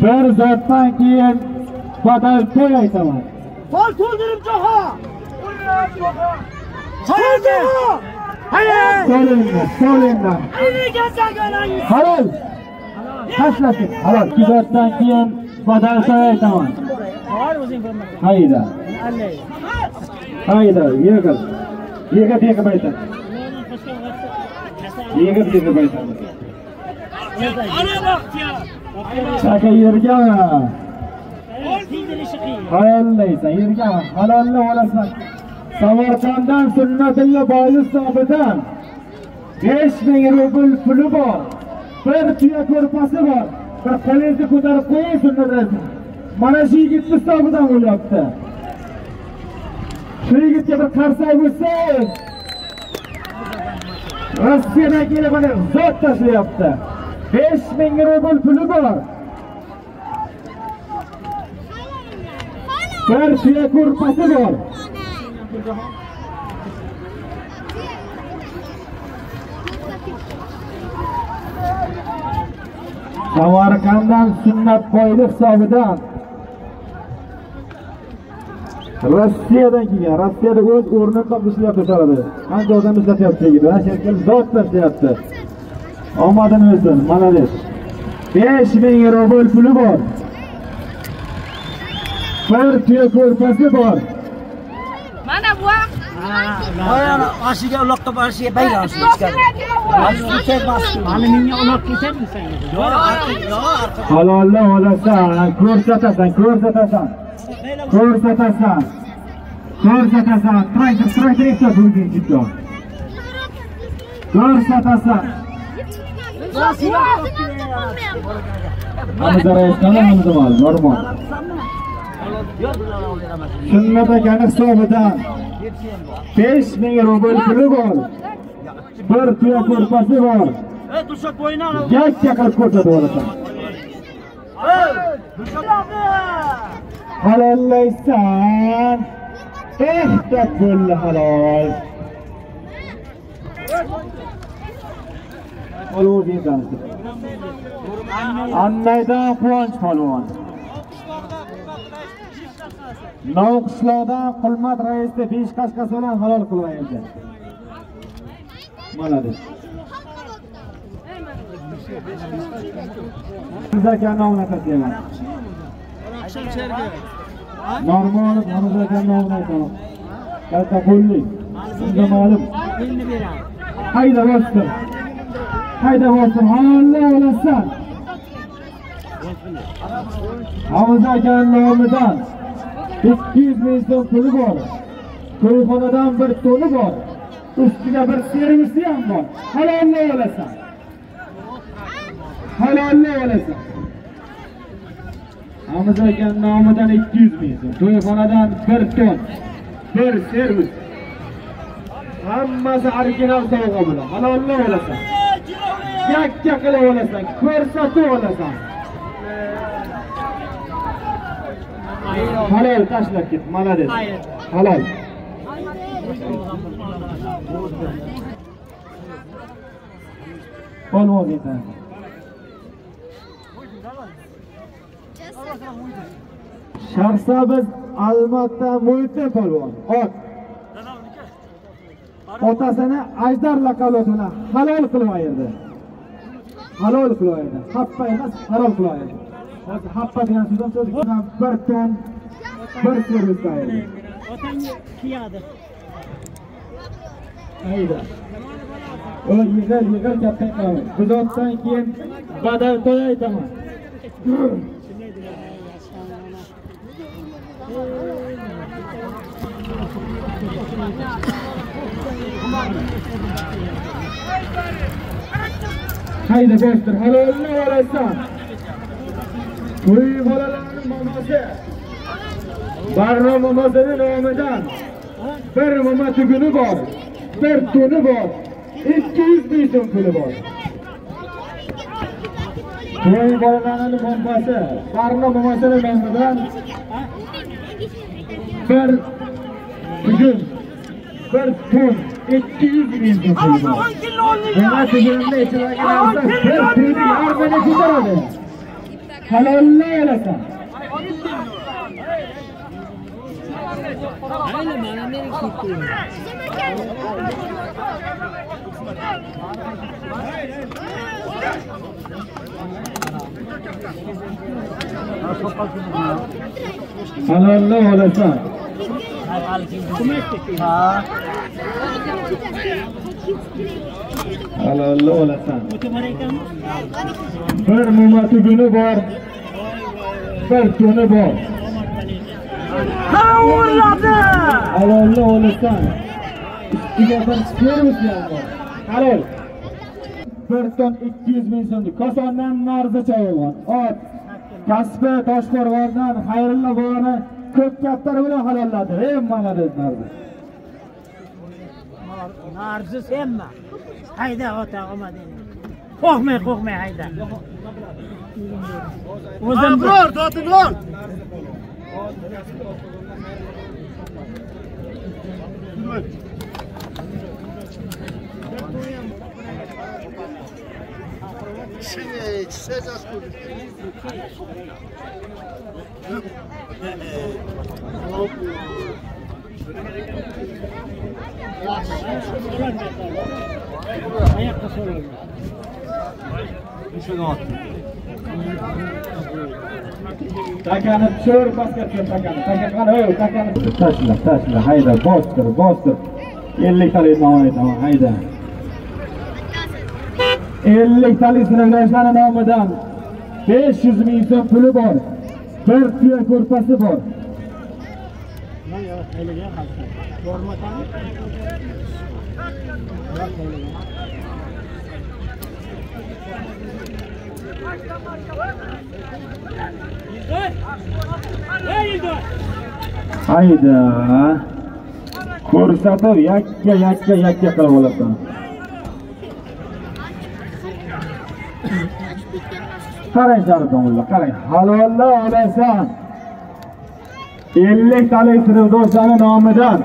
Bir zotdan keyin badal to'y aytaman. Pol to'ldirib jo'hor. Haydi. Haydi. So'linglar. Halol. Tashlasin. Halol. Ikki zotdan keyin badal to'y aytaman. Hol o'zing bo'lmasa. Hayda. Allay. Hayda. Yig'il. Yig'ib aytaman. Yig'ib aytaman. Ana vaqtga. Shaka yerga. Tiydirishi qiyin. Hayallaysan, yurgan halolni olasan. Samarqanddan Sunnatulla boyi hisobidan 5000 rubl puli bor. Bir tuya ko'rpasi bor. Bir qo'lingizni ko'tarib qo'ying sunnatlarni. Mana shu yigit hisobidan o'lyapti. Shu yigitga bir qarsak bo'lsin. Rossiyadan kelib mana zot tashlayapti. 5000 rubl puli bor. Bir tuya ko'rpasi bor. Samarqanddan sunnat qo'ydi hisobidan Rossiyadan kelgan. Rossiyada o'z o'rnini topib ishlayapti sarada. Qancha odam ishlatyapti yigit. Mana shu zot tashlayapti. Omadini o'zin, malades. 5000 rubl puli bor. Bir tuya ko'rpasi bor. Mana bu Ayana ashiga uloqqa borishiga baylanishdi ichkari. Hali menga olib ketadimi sen? Yo'q, Halolni olasan, ko'rsatasan. Traktor ishlat bo'lgan jiddiy. Ko'rsatasan. Hamza raisdan hamzamal, normal. Sunnat akani hisobidan 5000 rubl puli bor. Bir tuya ko'rpasi bor. Turshak bo'yini al. Yakka qilib ko'rsatib olasan. Halollaysan. Ehtiyot bo'ldi halol. Olov ekan. Annaydan quvonch polvon. Novqishloqdan Qulmat raisni 5 qashqasi bilan halol qilyapti. Malades. Zakan nomini aytaman. Normal Zakan nomini aytaman. Katta qo'llik. Sizga ma'lum. Endi beraman. Hayda bostir. Halolni olasan. Hamza aka nomidan 200 ming so'm puli bor. To'yxonadan bir to'ni bor. Ustiga bir servisi ham bor. Halolni olasan. Hamza aka nomidan 200 ming so'm. To'yxonadan bir ton. Bir servis. Hammasi original sovg'a bilan. Halolni olasan. Yakka qilib olasan, ko'rsatib olasan. Halol tashlab ket, malades. Halol. Polvon ekan. Sharsabiz albatta mo'yte polvon. Ot. Otasini ajdar laqabi bilan halol qilmaydi. Happa emas, halol qilmaydi. Happa degan so'zdan bir ton bir servis tayyor. Otangga kiyadi. Hayda. O yig'ar katta qiladi. Buzotdan keyin badal to'y aytaman. Hayda bostir, halolni olasan. To'y bolalarning mamasi. Barno mamasining nomidan bir mama tuguni bor, bir to'ni bor, 200 ming so'm puli bor. To'y bolalarning mamasi, Barno mamasining nomidan bir tugun, bir ton, 200 ming so'm puli bor. Mana tugunni ichidagi narsa bir to'ni yarmiga ko'taradi. Halolni olasan. Ayni mana meni kutdim. Halolni olasan. Halolni olasan. Bir muma tuguni bor, bir to'ni bor. Ha o'rladi. Halolni olasan. Ustiga bir servis ham bor. Halol. 1 ton 200 ming so'm. Kosondan narza chayogon. Ot. Kasbi Toshqo'rg'ondan Xayrullo bog'ini ko'p kaptari bilan halolladi. Ey mana deb narza. Narzi senmi? Hayda ota omading. Qo'rqmay hayda. O'zim Abror, dotimon. Ayakta so'rayman. Takani tushir, pastga tushir takani. Takani tashla, hayda, bostir. 50 talik nomini hayda. 50 talik sinfdoshlarning nomidan 500 ming so'm puli bor. Bir tuya ko'rpasi bor. Mana haylagan xalqlar. Bormatami? Hayda. Ko'rsatib yakka qilib olasan. Qarang Sharotonlar, qarang. Halolni olasan. 50 talik sinfdoshlarning nomidan.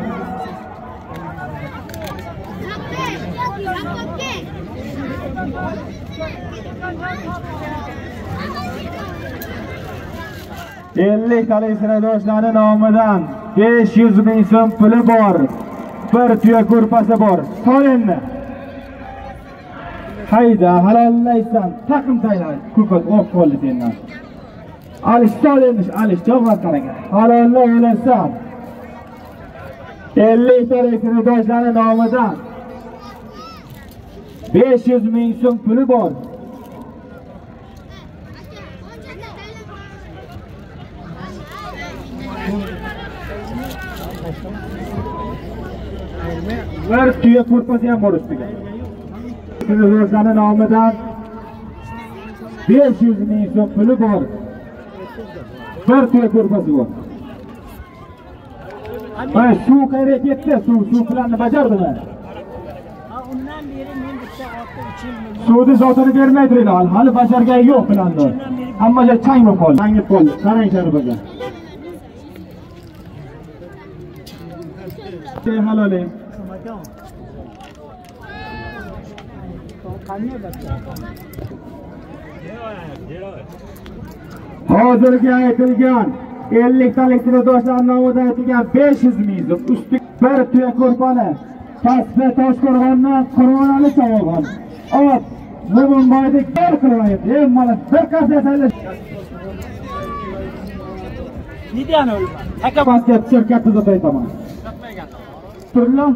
Talik sinfdoshlarning nomidan 500 ming so'm puli bor. Bir tuya ko'rpasi bor. So'raymi? Hayda, halollaysan. Taqim taylar. Ko'kat o'q qoldi sendan. Alish so'raymish, alish javob qarang. Halollay olasan. 50 talik sinfdoshlarning nomidan 500 ming so'm puli bor. Bir tuya ko'rpasi ham bor ustiga. Sinfdoshlarning nomidan 500 ming so'm puli bor. Bir tuya ko'rpasi bor. Ay, suv qayerga ketdi? Suv planni bajardimi? Undan beri men bitta otda 3 yil Suvni zotini bermaydilar. Hali bajargan yo'q planni. Hammaga chang bo'lib qoldi. Changib qoldi. Qarang Sharobaga. Haloling. Hozirgi aytilgan 50 talik sinfdoshlar nomidan aytilgan 500 ming so'm usti bir tuya ko'rpani Kasbi Toshqo'rg'ondan Qur'onali chayogon. Ot Mo'minboyni gol qilmaydi. Mana bir qancha saylash. Nidani o'lma. Aka pastga tushir, katta zot aytaman. Turlar.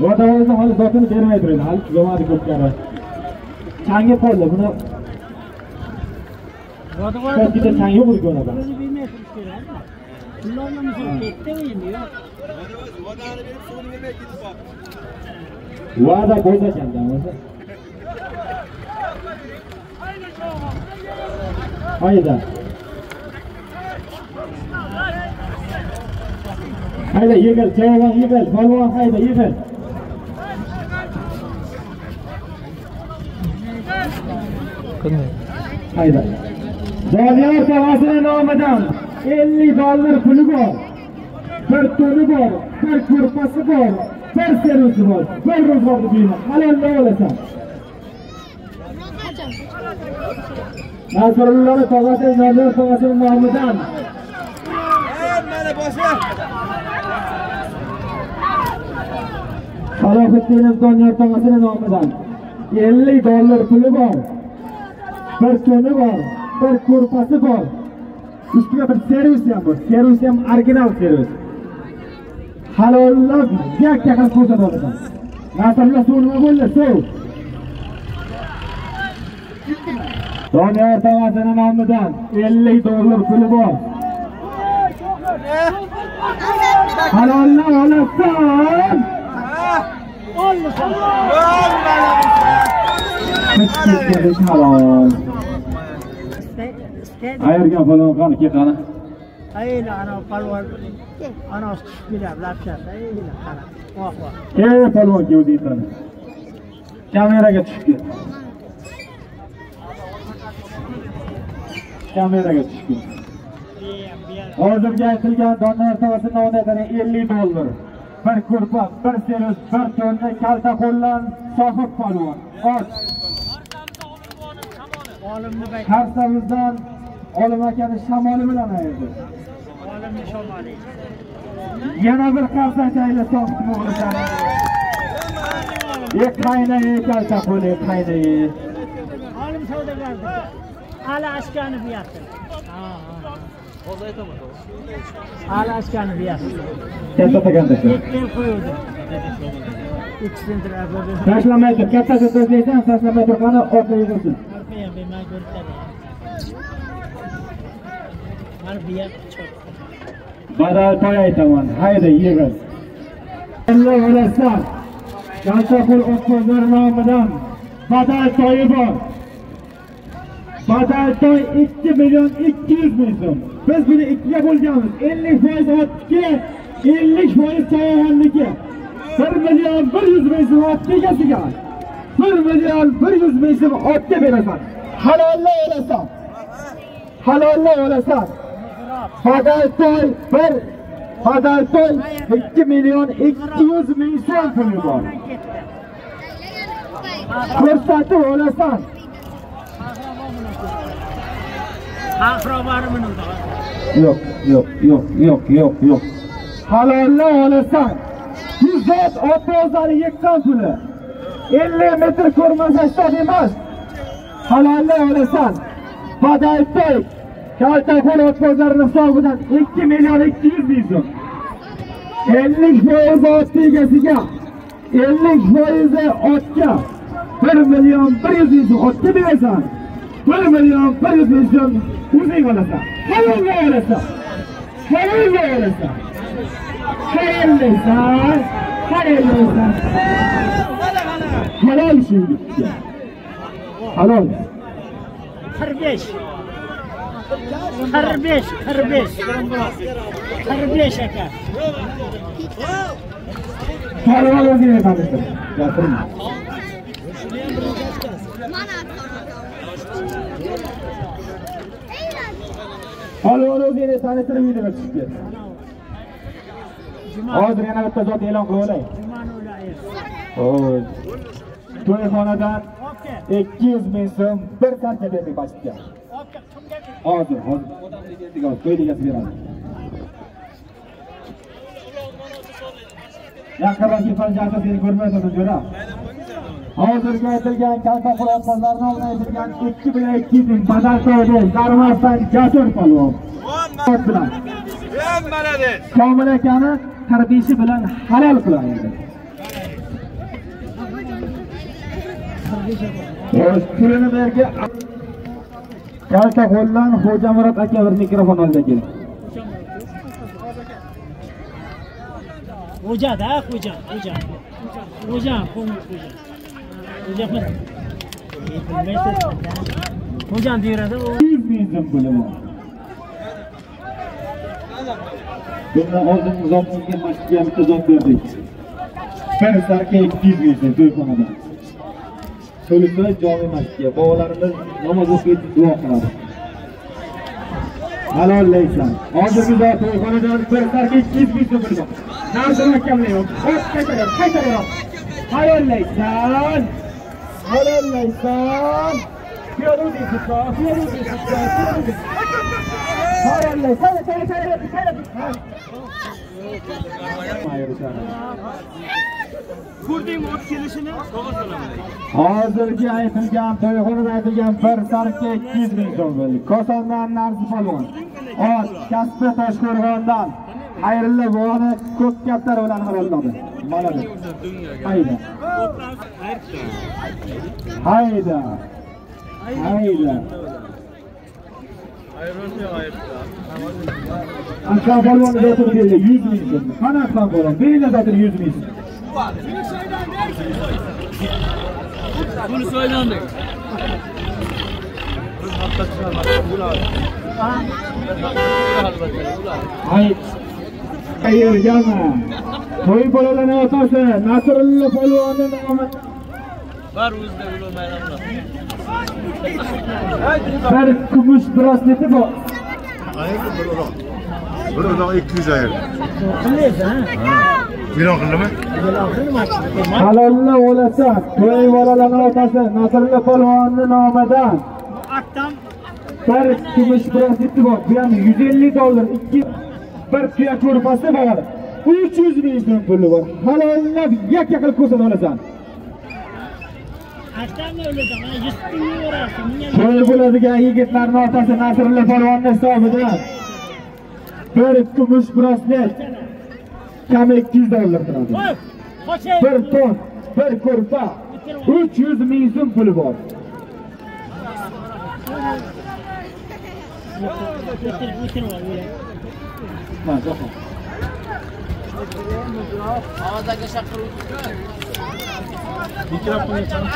Vodavozni hali zotini bermaydilar. Hali jomadi ko'pkari. Changi qoldi. Buni Vodavozni chang yo'q o'rganadan. O'zi bilmaysiz kerak. Ularning misol ketdimi endi yo'q. Vodani berib, suvni bermay ketib bor. Va'da qo'ygan o'zi. Hayda. Hayda yig'il, chayogon yig'il, polvon hayda yig'il. Hayda. Doniyor tog'asining nomidan $50 puli bor. Bir toni bor, bir ko'rpasi bor, bir servisi bor. Bir ro'zg'orni deyman. Halollay olasan. Nasrulloh tog'asining Doniyor tog'asining nomidan. Mana boshqa. Salohiddinov Doniyor tog'asining nomidan $50 puli bor. Bir toni bor, bir ko'rpasi bor. Ustiga bir servis ham bor. Servis ham original servis. Halollab yakka qilib ko'rsatadi. Nasrulloh suv nima bo'ldi? Suv. Doniyor Tavasini nomidan 50 dollar puli bor. Halolni olasan. Halol. Ayirgan falon qani ketani. Ayla ana palvon. Ana tushiblar, lapshas. Ayla qara. Voh. Palvonga o'zi yetadi. Kameraga tushib ket. Kameraga tushib ket. Hozirga aytilgan Doniyor Tavasini nomidan 50 dollar. Bir kurpa, bir serus, bir tonna kalta qo'llan sohib palvon. Ot. Qarsamizdan Olim akani shamoli bilan ayirdi. Olimni shamoli. Yana bir qarsachayla sohib o'g'lishadi. Qaynayi kalta qo'li, qaynayi. Olim savdogardi. Hali ashkani bu yoqda. Hali ashkani bu yoqda. Katta tagandasi. Qo'ydi. Ikkisini tarafida. Tashlamaydi, kattasi taslaysan, tashlamay turgani orqaga yursin. Orqaga bemay ko'rsatadi. Marbiya cho'q. Badal to'y aytaman, hayda yig'iz. Alloh olasan. Kaltaqul o'tqozlar nomidan badal to'yi bor. Badal to'y 2 million 200 ming so'm. Biz buni 2ga bo'lganmiz. 50% otga, 50% sayohanligi. 1 million 100 ming so'm otga egasiga. 1 million 100 ming so'm otga berasan. Halolni olasan. Halolni olasan. Badal to'y 2 million 200 ming so'm puli bor. Ko'rsatib olasan. Aqrobarim uni. Yo'q. Halolni olasan. Zot otozani yekkan puli. 50 metr ko'rmasa shtat emas. Halolni olasan. Badal to'y Kaltaqul otozlarini hisobidan 2 million 200 ming so'm. 50% otga egasiga, 50% otga 1 million 100 ming so'm otga berasan. 1 million 100 ming so'm o'zing olasan. Halolni olasan. Halol şimdi. Halol. 45 aka. Halol o'zini tanishtir. Gapirma. Halol o'zini tanishtirib videoga tushib ket. Hozir yana bitta zot e'lon qilib olay. To'yxonadan 200 ming so'm bir qarcha berdik pastga. Hozir to'y degasi beradi. Yaqinroq fanjasi seni ko'rmayapsan jo'ra. Hozirga aytilgan Kaltaqul otqozlarini olib aytilgan 2 million 200 ming badal to'ydi. Darvozdan Jasur palvon. Bilan. Komil akani tarbiyasi bilan halol qilaydi. Pulini berga Kaltaquldan Xo'jamurod aka bir mikrofon oldi keldi. Xo'jada, xo'ja. Xo'jan deyiradi u. 100 ming so'm puli bor. Bundan oldin zotga mashqga bitta zot berdik. Bir sarka 200 ming so'm to'yxonadan. To'liqlar jami mashqga bolalarimiz namoz o'qiydi, duo qiladi. Halollaysan. Hozirgi zot to'yxonadan bir sarka 200 ming so'm puli bor. Narsa makamlar yo'q. Qaytaroq. Halollaysan. Piyoruzi tutsa. Halollaysan. Ko'rdingmi o't kelishini? Hozirgi aytilgan to'yxonada aytilgan bir sarka 200 ming so'm bo'ldi. Kosondan narsa palvon. Ot Kaspi Toshqo'rg'ondan Xayrilla buvani ko'p kaptar bilan havolladi. Mana bu. Hayda. Hayda. Akşam balonu zaten belli 100 ming so'm. Qani akşam balon? Belli zaten 100 ming so'm. Bunu söyledik. Hayır. Qayergami? To'y bolalarning otasi Nasrullo polvonning nomi. Var o'zida bo'lmayapti. Bir kumush brasleti bor. Bir uzoq 200 ayır. Milon qildimi? Halolni o'lasa, to'y bolalarning otasi Nasrullo polvonning nomidan bir kumush brasleti bor. Bu ham $150, bir tuya ko'rpasi bor. 300 ming so'm puli bor. Halollab yakka qilib ko'rsata olasan. To'y bo'ladigan yigitlarning otasi Nasrullo polvonning hisobidan bir kumush braslet kam $200 turadi. Bir ton, bir ko'rpa 300 ming so'm puli bor. Ağzaki şakır Mikrofonu çalın.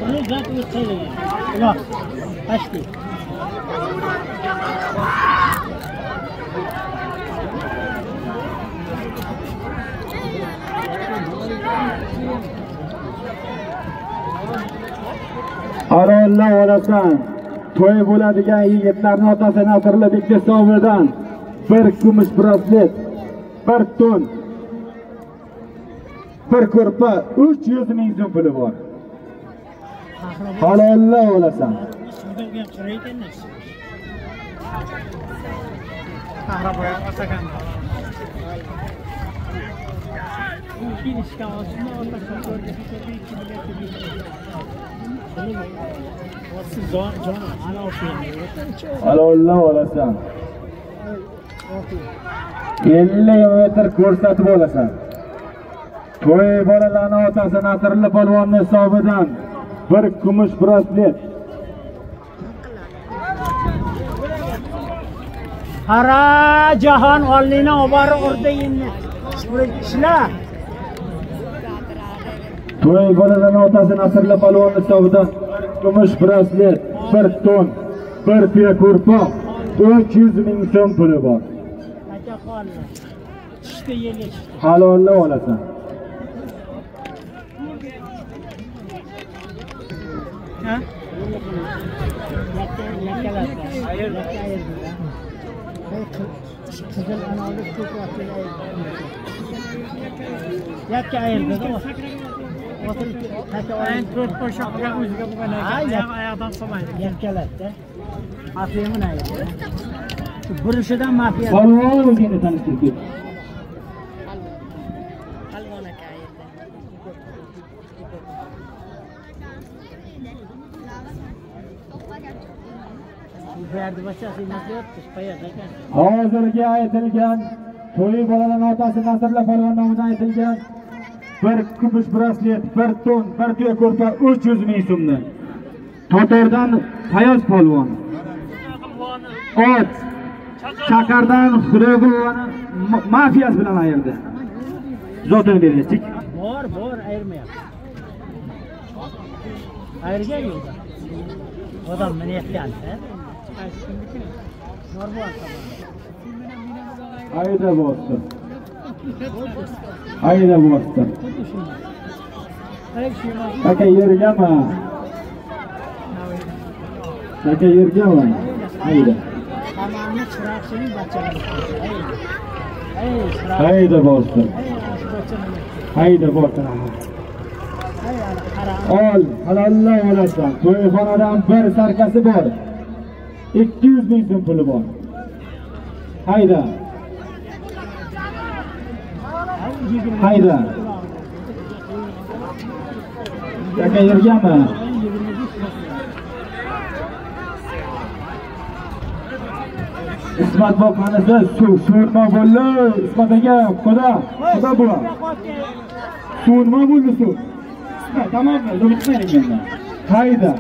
Bunu zaten söyleyeyim. Bak, açtı. Arolni olasan, to'y bo'ladigan yigitlarning otasi Nasrullo hisobidan bir kumush braslet, bir ton, bir ko'rpa 300 ming so'm puli bor. Halolni olasan. Kahraboya asakan. Bu işkan aslında Allah korusun. Halolni olasan. 50 metr ko'rsatib olasan. To'y bolalarning otasi Nasrullo polvonning hisobidan bir kumush braslet. Qara jahon ollini obori urdayinni. Ishlar. To'y bolalarning otasi Nasrullo polvonning hisobidan kumush braslet, bir ton, bir tuya ko'rpa 300 ming so'm puli bor. Halolni olasan. Ha? Yakka ayirdi. Ben 4 boşakla o'ziga bo'lgan oyoqdan solmaydi. Yakkalatda. Mafiyamni ayirdi. Burishidan mafiya. Polvon o'zini tanishtirdi. Polvon aka ayirdi. Bu yerda bachasi emas deyapti, payaz ekan. Hozirga aytilgan to'y bolalarning otasi Nasrullo polvon nomidan aytilgan bir kumush braslet, bir ton, bir tuya ko'rpa 300 ming so'mdan. Totordan Fayoz polvon. Ot. Chakardan Xudoybo'vani mafiyasi bilan ayirdi. Zotini beraylik. Bor, ayirmayapti. Ayirgan yo'q. Odam meni aytgan-da. Normal tamam. Ayda bosdi. Ayda bosdi. Aka yergami? Aka yergami? Ayda. Tamamni chiroqchining bachchalari. Ayda bosdi. Ayda bosdi. Ol, halolni olasan. To'yxonadan bir sarkasi bor. 200 ming so'm puli bor. Hayda. Hayda. Aka yergami? İsmat bak manası so'rma bo'ldi. İsmat aka, xudo bu. So'rma bo'ldi so'z. Tamam mı? Unutmayın beni. Hayda.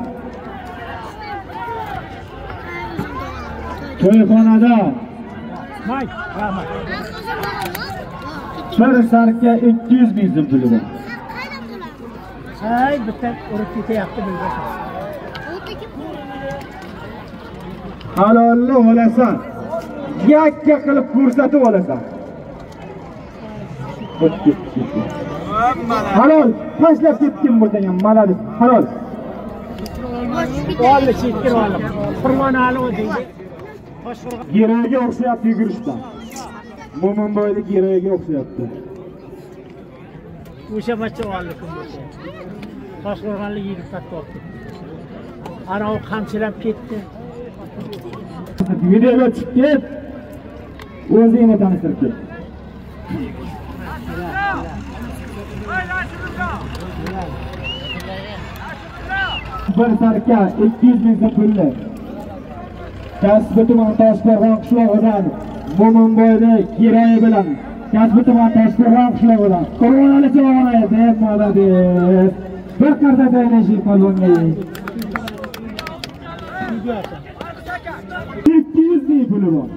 To'yxonada bir sarka 200 ming so'm puli bor. Hay, bitta urib ketyapti bilmasan. Halolni olasan. Yakka qilib ko'rsatib olasan. Halol, tashlab ketgan bo'lsang ham maladi. Halol. Olli chekir olli. Qurmonali o'zingga. Giroyga o'xshayapti yugurishdan. Mo'minboylik giroyga o'xshayapti. O'sha bacha olli kim bo'lsa. Toshqo'rg'onlik yigit kattobdi. Ana u qamchilab ketdi. Videoga chiqib, o'zingni tanishtirib ket. Bir sarka 200 ming so'm pulli. Kasbi tuman Toshqo'rg'on qishlog'idan Mo'minboylik giroyi bilan Kasbi tuman Toshqo'rg'on qishlog'idan Qur'onali chavona deb molades. Bir qarta tayinlashi polvonga. 200 ming puli bor.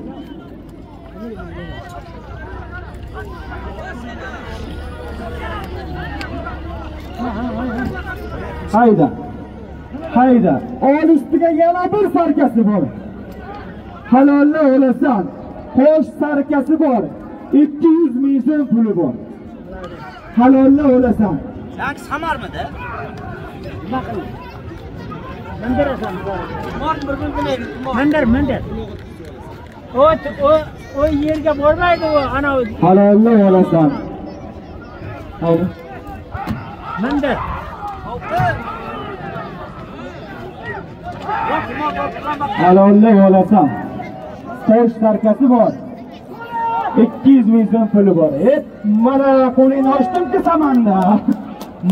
Hayda. Ol ustiga yana bir sarkasi bor. Halolni olasan. Qo'sh sarkasi bor. 200 ming so'm puli bor. Halolni olasan. Yak samarmidi? Mandirasan. Mandir. O yerga bormaydi u ana Halolni olasan. Haydi. Mandir. Halolni olasan. Qo'sh sarkasi bor. 200 ming so'm puli bor. Mana qo'lingni ochdim-ku samanda.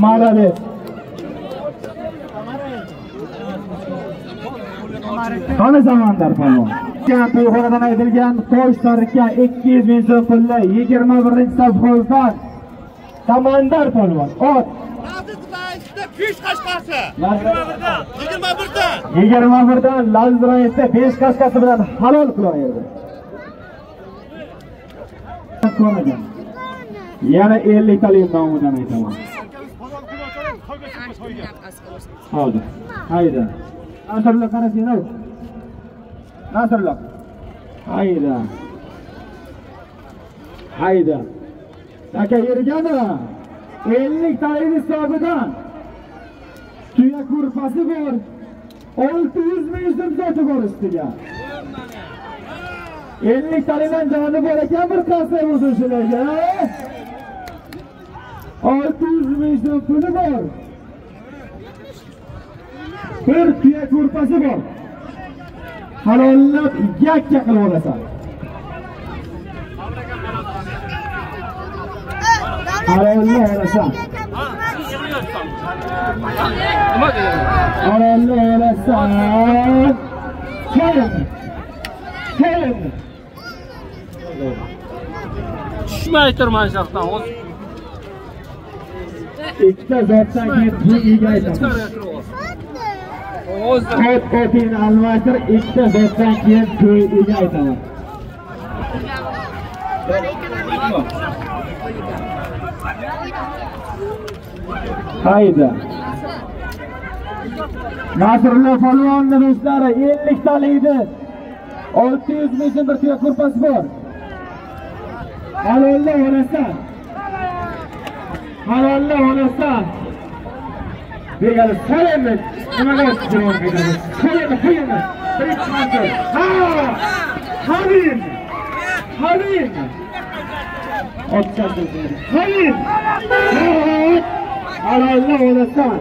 Malades. Qani zamandar polvon. To'yxonadan aytilgan qo'sh sarka 200 ming so'm pulli 21-safxozdan Samandar polvon. Ot. Besh qashqasi. 21dan Lazraisda 5 qashqasi bilan halol qilaverdi. Yana 50 talik nomidan aytaman. Hozir. Hayda. Nasrulloh qarasinglar. Nasrulloh. Hayda. Aka yergani 50 talik hisobidan tuya ko'rpasi bor. 600 ming so'm zoti bor ustiga. 50 talikdan joni bor ekan bir qancha o'zishilarga. 600 ming so'm puli bor. Bir tuya ko'rpasi bor. Halollab yakka qilib olasan. Halolni olasan. Halolni olasan. Kelin. Tushmay turman shoxdan. Ikkita zotdan keyin pulga aytaman. O'zini almashtir, ikkita zotdan keyin to'yiga aytaman. Hayda. Nasrulloh polvonni do'stlari 50 talikni 600 ming so'm bir tuya ko'rpasi bor. Halolni olasan. Begala salamni nimaga javob beradi? Qo'yingmi? Habib. Otchasi. Habib. Halolni olasan.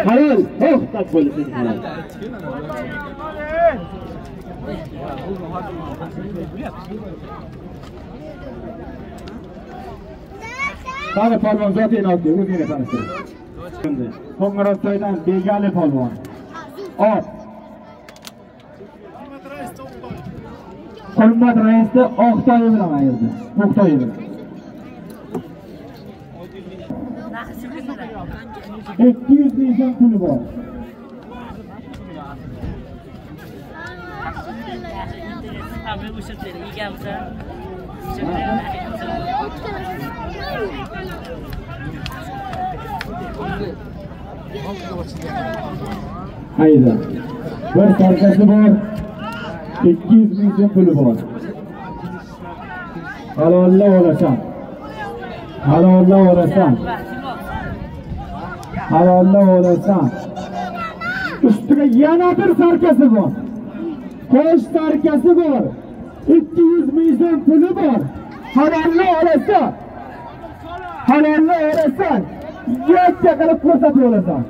Halol, tak bo'lishi halol. Tani polvon zotini oldi, o'zingga tanishtir. Qo'ng'irottoydan Begali polvon. Ot. Hurmat raisda Oqtoyi bilan ayirdi. Oqtoyi bilan. 200 ming so'm puli bor. Hayda. Bir sarkasi bor. 200 ming so'm puli bor. Halolla olasan. Halolla olasan. Halolla olasan. Ustiga yana bir sarkasi bor. Qo'sh sarkasi bor. 200 ming so'm puli bor. Halolla olasan. Halolla olasan. Yakka qilib ko'rsatib olasan.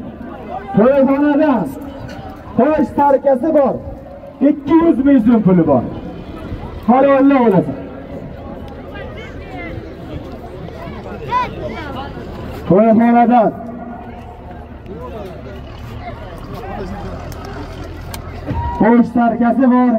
To'yxonadan qo'sh sarkasi bor. 200 ming so'm puli bor. Halolla olasan. To'yxonadan qo'sh sarkasi bor.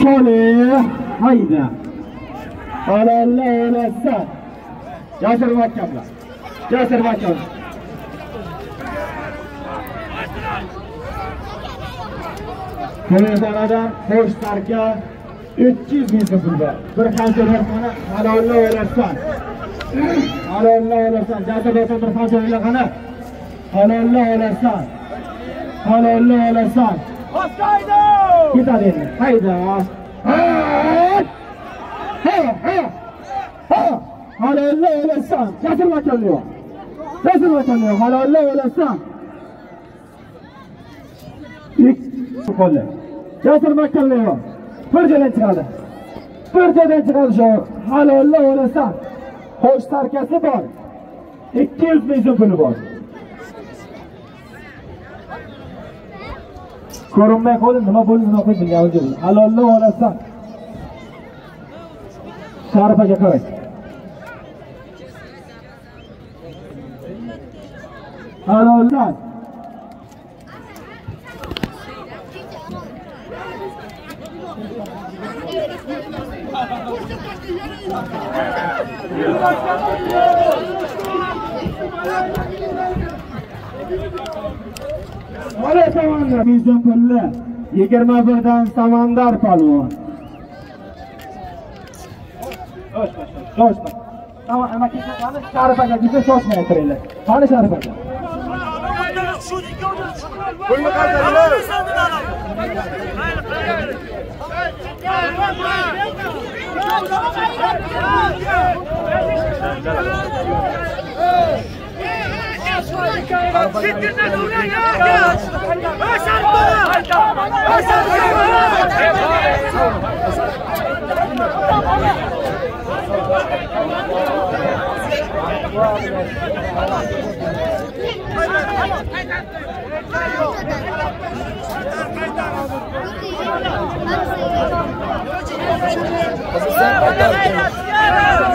Solih, hayda. Halolla olasan. Jasur vakkamlar. Jasur vakkamlar. Qo'yxonadan qo'sh sarka 300 ming so'm pul bor. Bir qancha narxona halolla olasan. Halolla olasan. Jasur vakam bir qancha narxona halolla olasan. Halolla olasan. Osqaydi! Ketadi endi. Hayda. Halolla olasan. Jasur vakamlar. Jasur vakamlar halolla olasan. Qo'llar. Jasur vakamlar. Bir joydan chiqadi. Bir joydan chiqadi shu. Halolla olasan. Qo'sh sarkasi bor. 200 ming so'm puli bor. Ko'rinmay qoldi, nima bo'ldi, nima qildi bilmayapman. Halolla olasan. Sharifaga qarang. Halolla. Mana Samandar bizdan pulli 21 dan Samandar palvon. Shoshma. Tamam, ama qani Sharifaga juda shoshmay turinglar. Qani Sharifaga. Qo'yma qadrlar.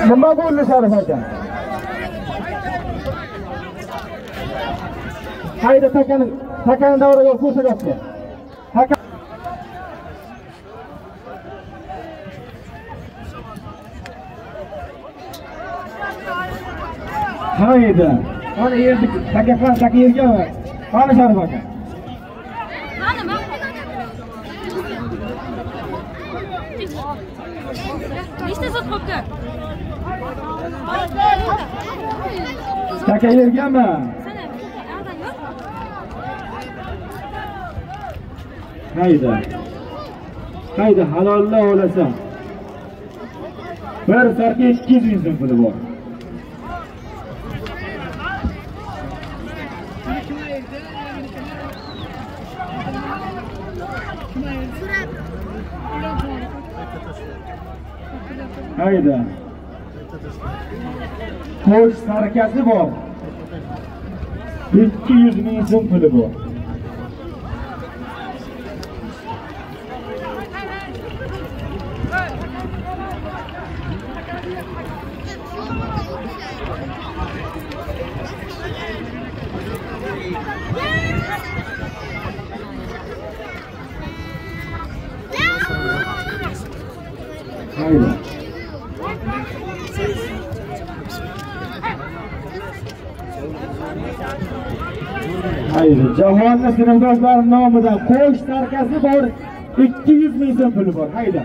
Nima bo'ldi Sharif aka? Hayda takani davraga ko'rsatdi. Hayda. Mana yerda taka yerga. Qani Sharif aka? Nechta so'z qopti? Taka yergami? Hayda. Hayda halolla olasan. Bir sarka 200 ming so'm puli bor. Hayda. Qo'sh sarkasi bor. 200 ming so'm puli bu. Haydi. Haydi, Jahonni sinfdoshlari nomidan qo'sh sarkasi bor, 200 ming so'm puli bor. Haydi.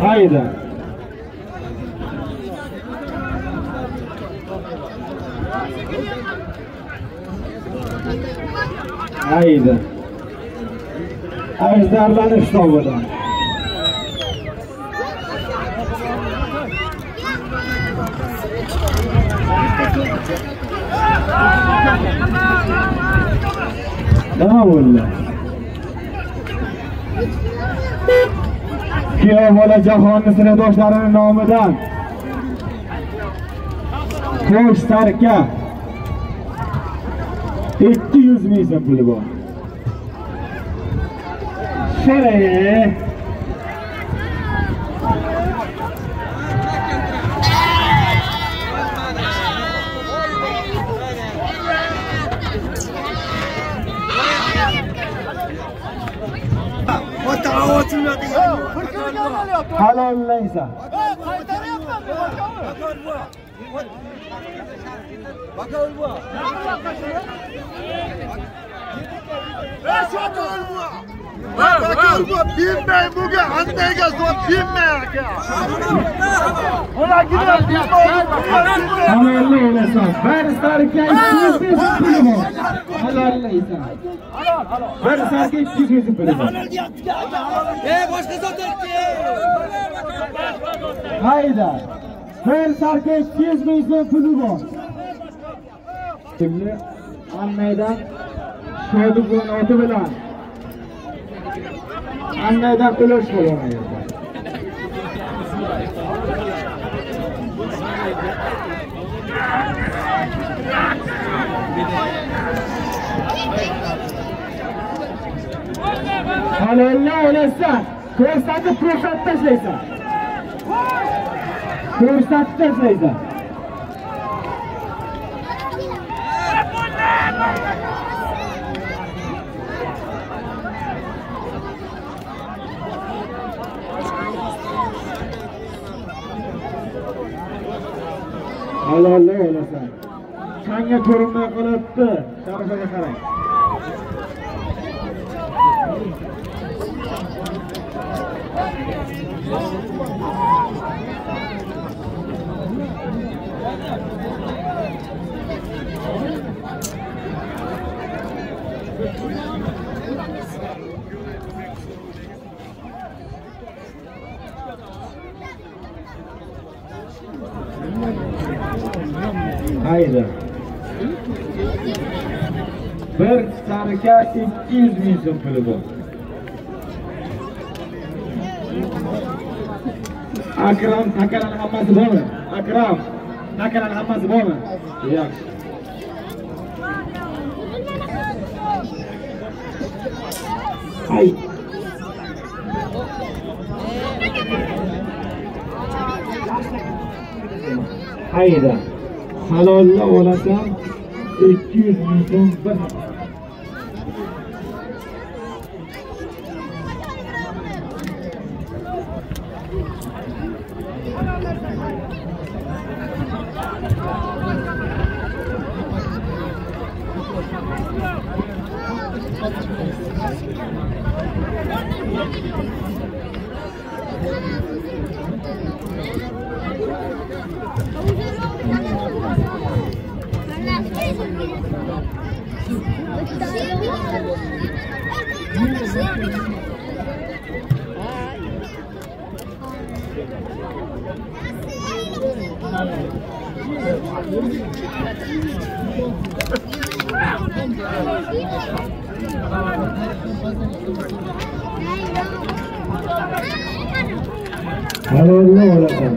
Haydi. Haydi. Ajdarlar hisobidan. Nima bo'ldi? Kuyov bola Jahonni sinfdoshlarining nomidan qo'sh sarka 200 ming so'm puli bor. Şöyle. Halollaysan. Bilmem bugün anneye zor bilmem ya. Ona gider Halollu olasın. Ben sarkay 200 ming puli bor. Halollaysan. Ben sarkay 200 ming puli bor. Boshqa zot aytdi. Hayda. Ben sarkay 200 ming so'm puli bor. Şimdi Anmaydan Shodibon oti bilan Anmaydan ulosh bo'lamaydi. Halollar olasan, ko'rsatib tashlaysan. Ko'rsatib tashlaysan. Halollar olasan. Qanga ko'rinmay qolyapti. Sharifaga qarang. Haydi. Bir sarka 200 ming so'm puli bor. Akram takalarning hammasi bormi? Akram takalarning hammasi bormi? Yaxshi. Hay. Hayda. Halolla olasan 200 ming so'm bir. Halolla olasan.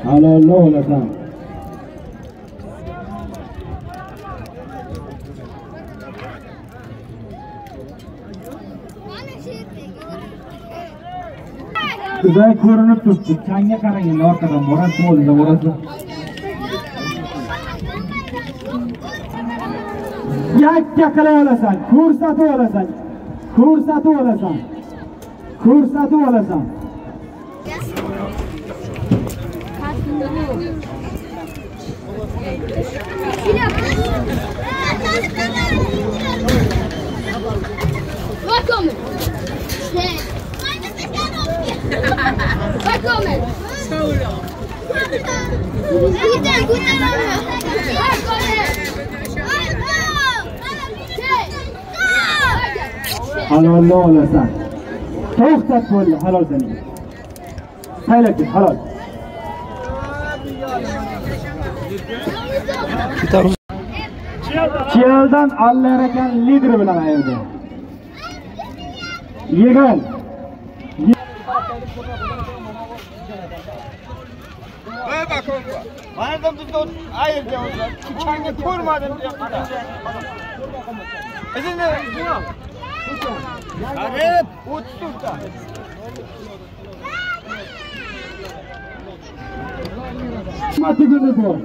Halolni olasan. Sizlar ko'rinib turibdi. Changga qarang endi orqadan borasiz, o'zidan borasiz. Yakka qilib olasan, ko'rsatib olasan. Ko'rsatib olasan. Ko'rsatib olasan. Välkommen! Välkommen! Halolni olasan. To'xtat bo'ldi, halol senga. Saylab ket, halol. Chiyaldan Allarakan lideri bilan ayirdi. Yegan. Ey bakon. Manadan bizga ayirdi o'zlar. Changga ko'rmadim deb qara. Endi nima? Arab 30 ta. Matuguni bor.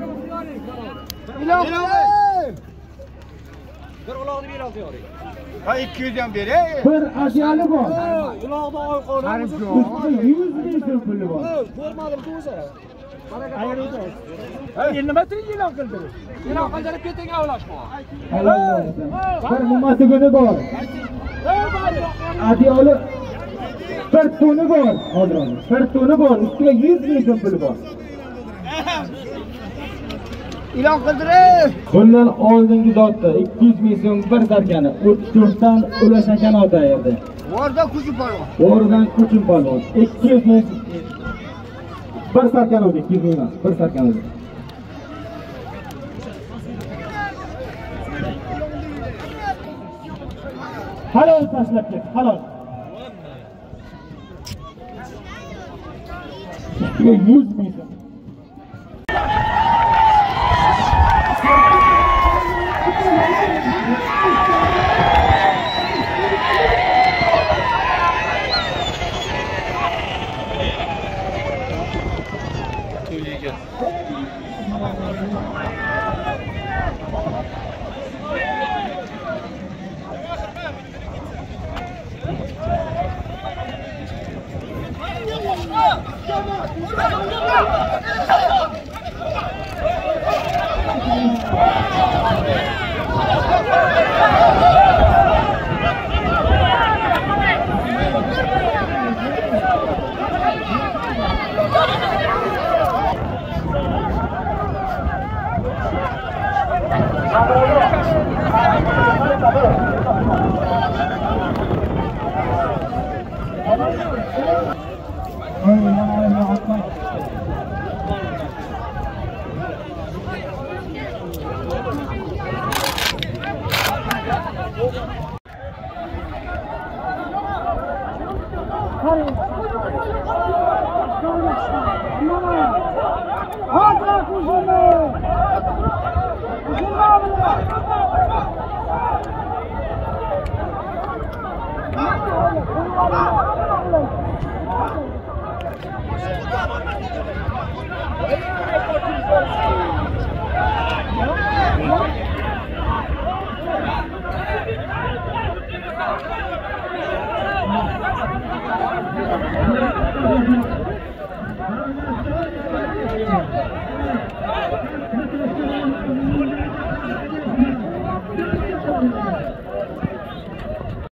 Bir uloqni ber olsa yo'q. Ha 200 ham beray. Bir ashiyali bor. Uloqda oy qo'ydim. 100 ming so'm puli bor. Ko'rmadim-ku o'zi. Ayirdi. Nima tring e'lon qildi? E'lon qildirib keting avlashma. Bir matuguni bor. Adiyoli bir toni bor. Hozir. Bir toni bor. Ustiga 100 ming so'm puli bor. E'lon qildirib. Bundan oldingi zotda 200 ming so'm bir zarkani 34 dan Ulash aka ota edi. Vordan kuchib polvon. Vordan kuchib polvon. 200 ming bir zarkani edi, 200 ming emas, bir zarkani edi. Halol tashlab ket, halol. 100 ming so'm.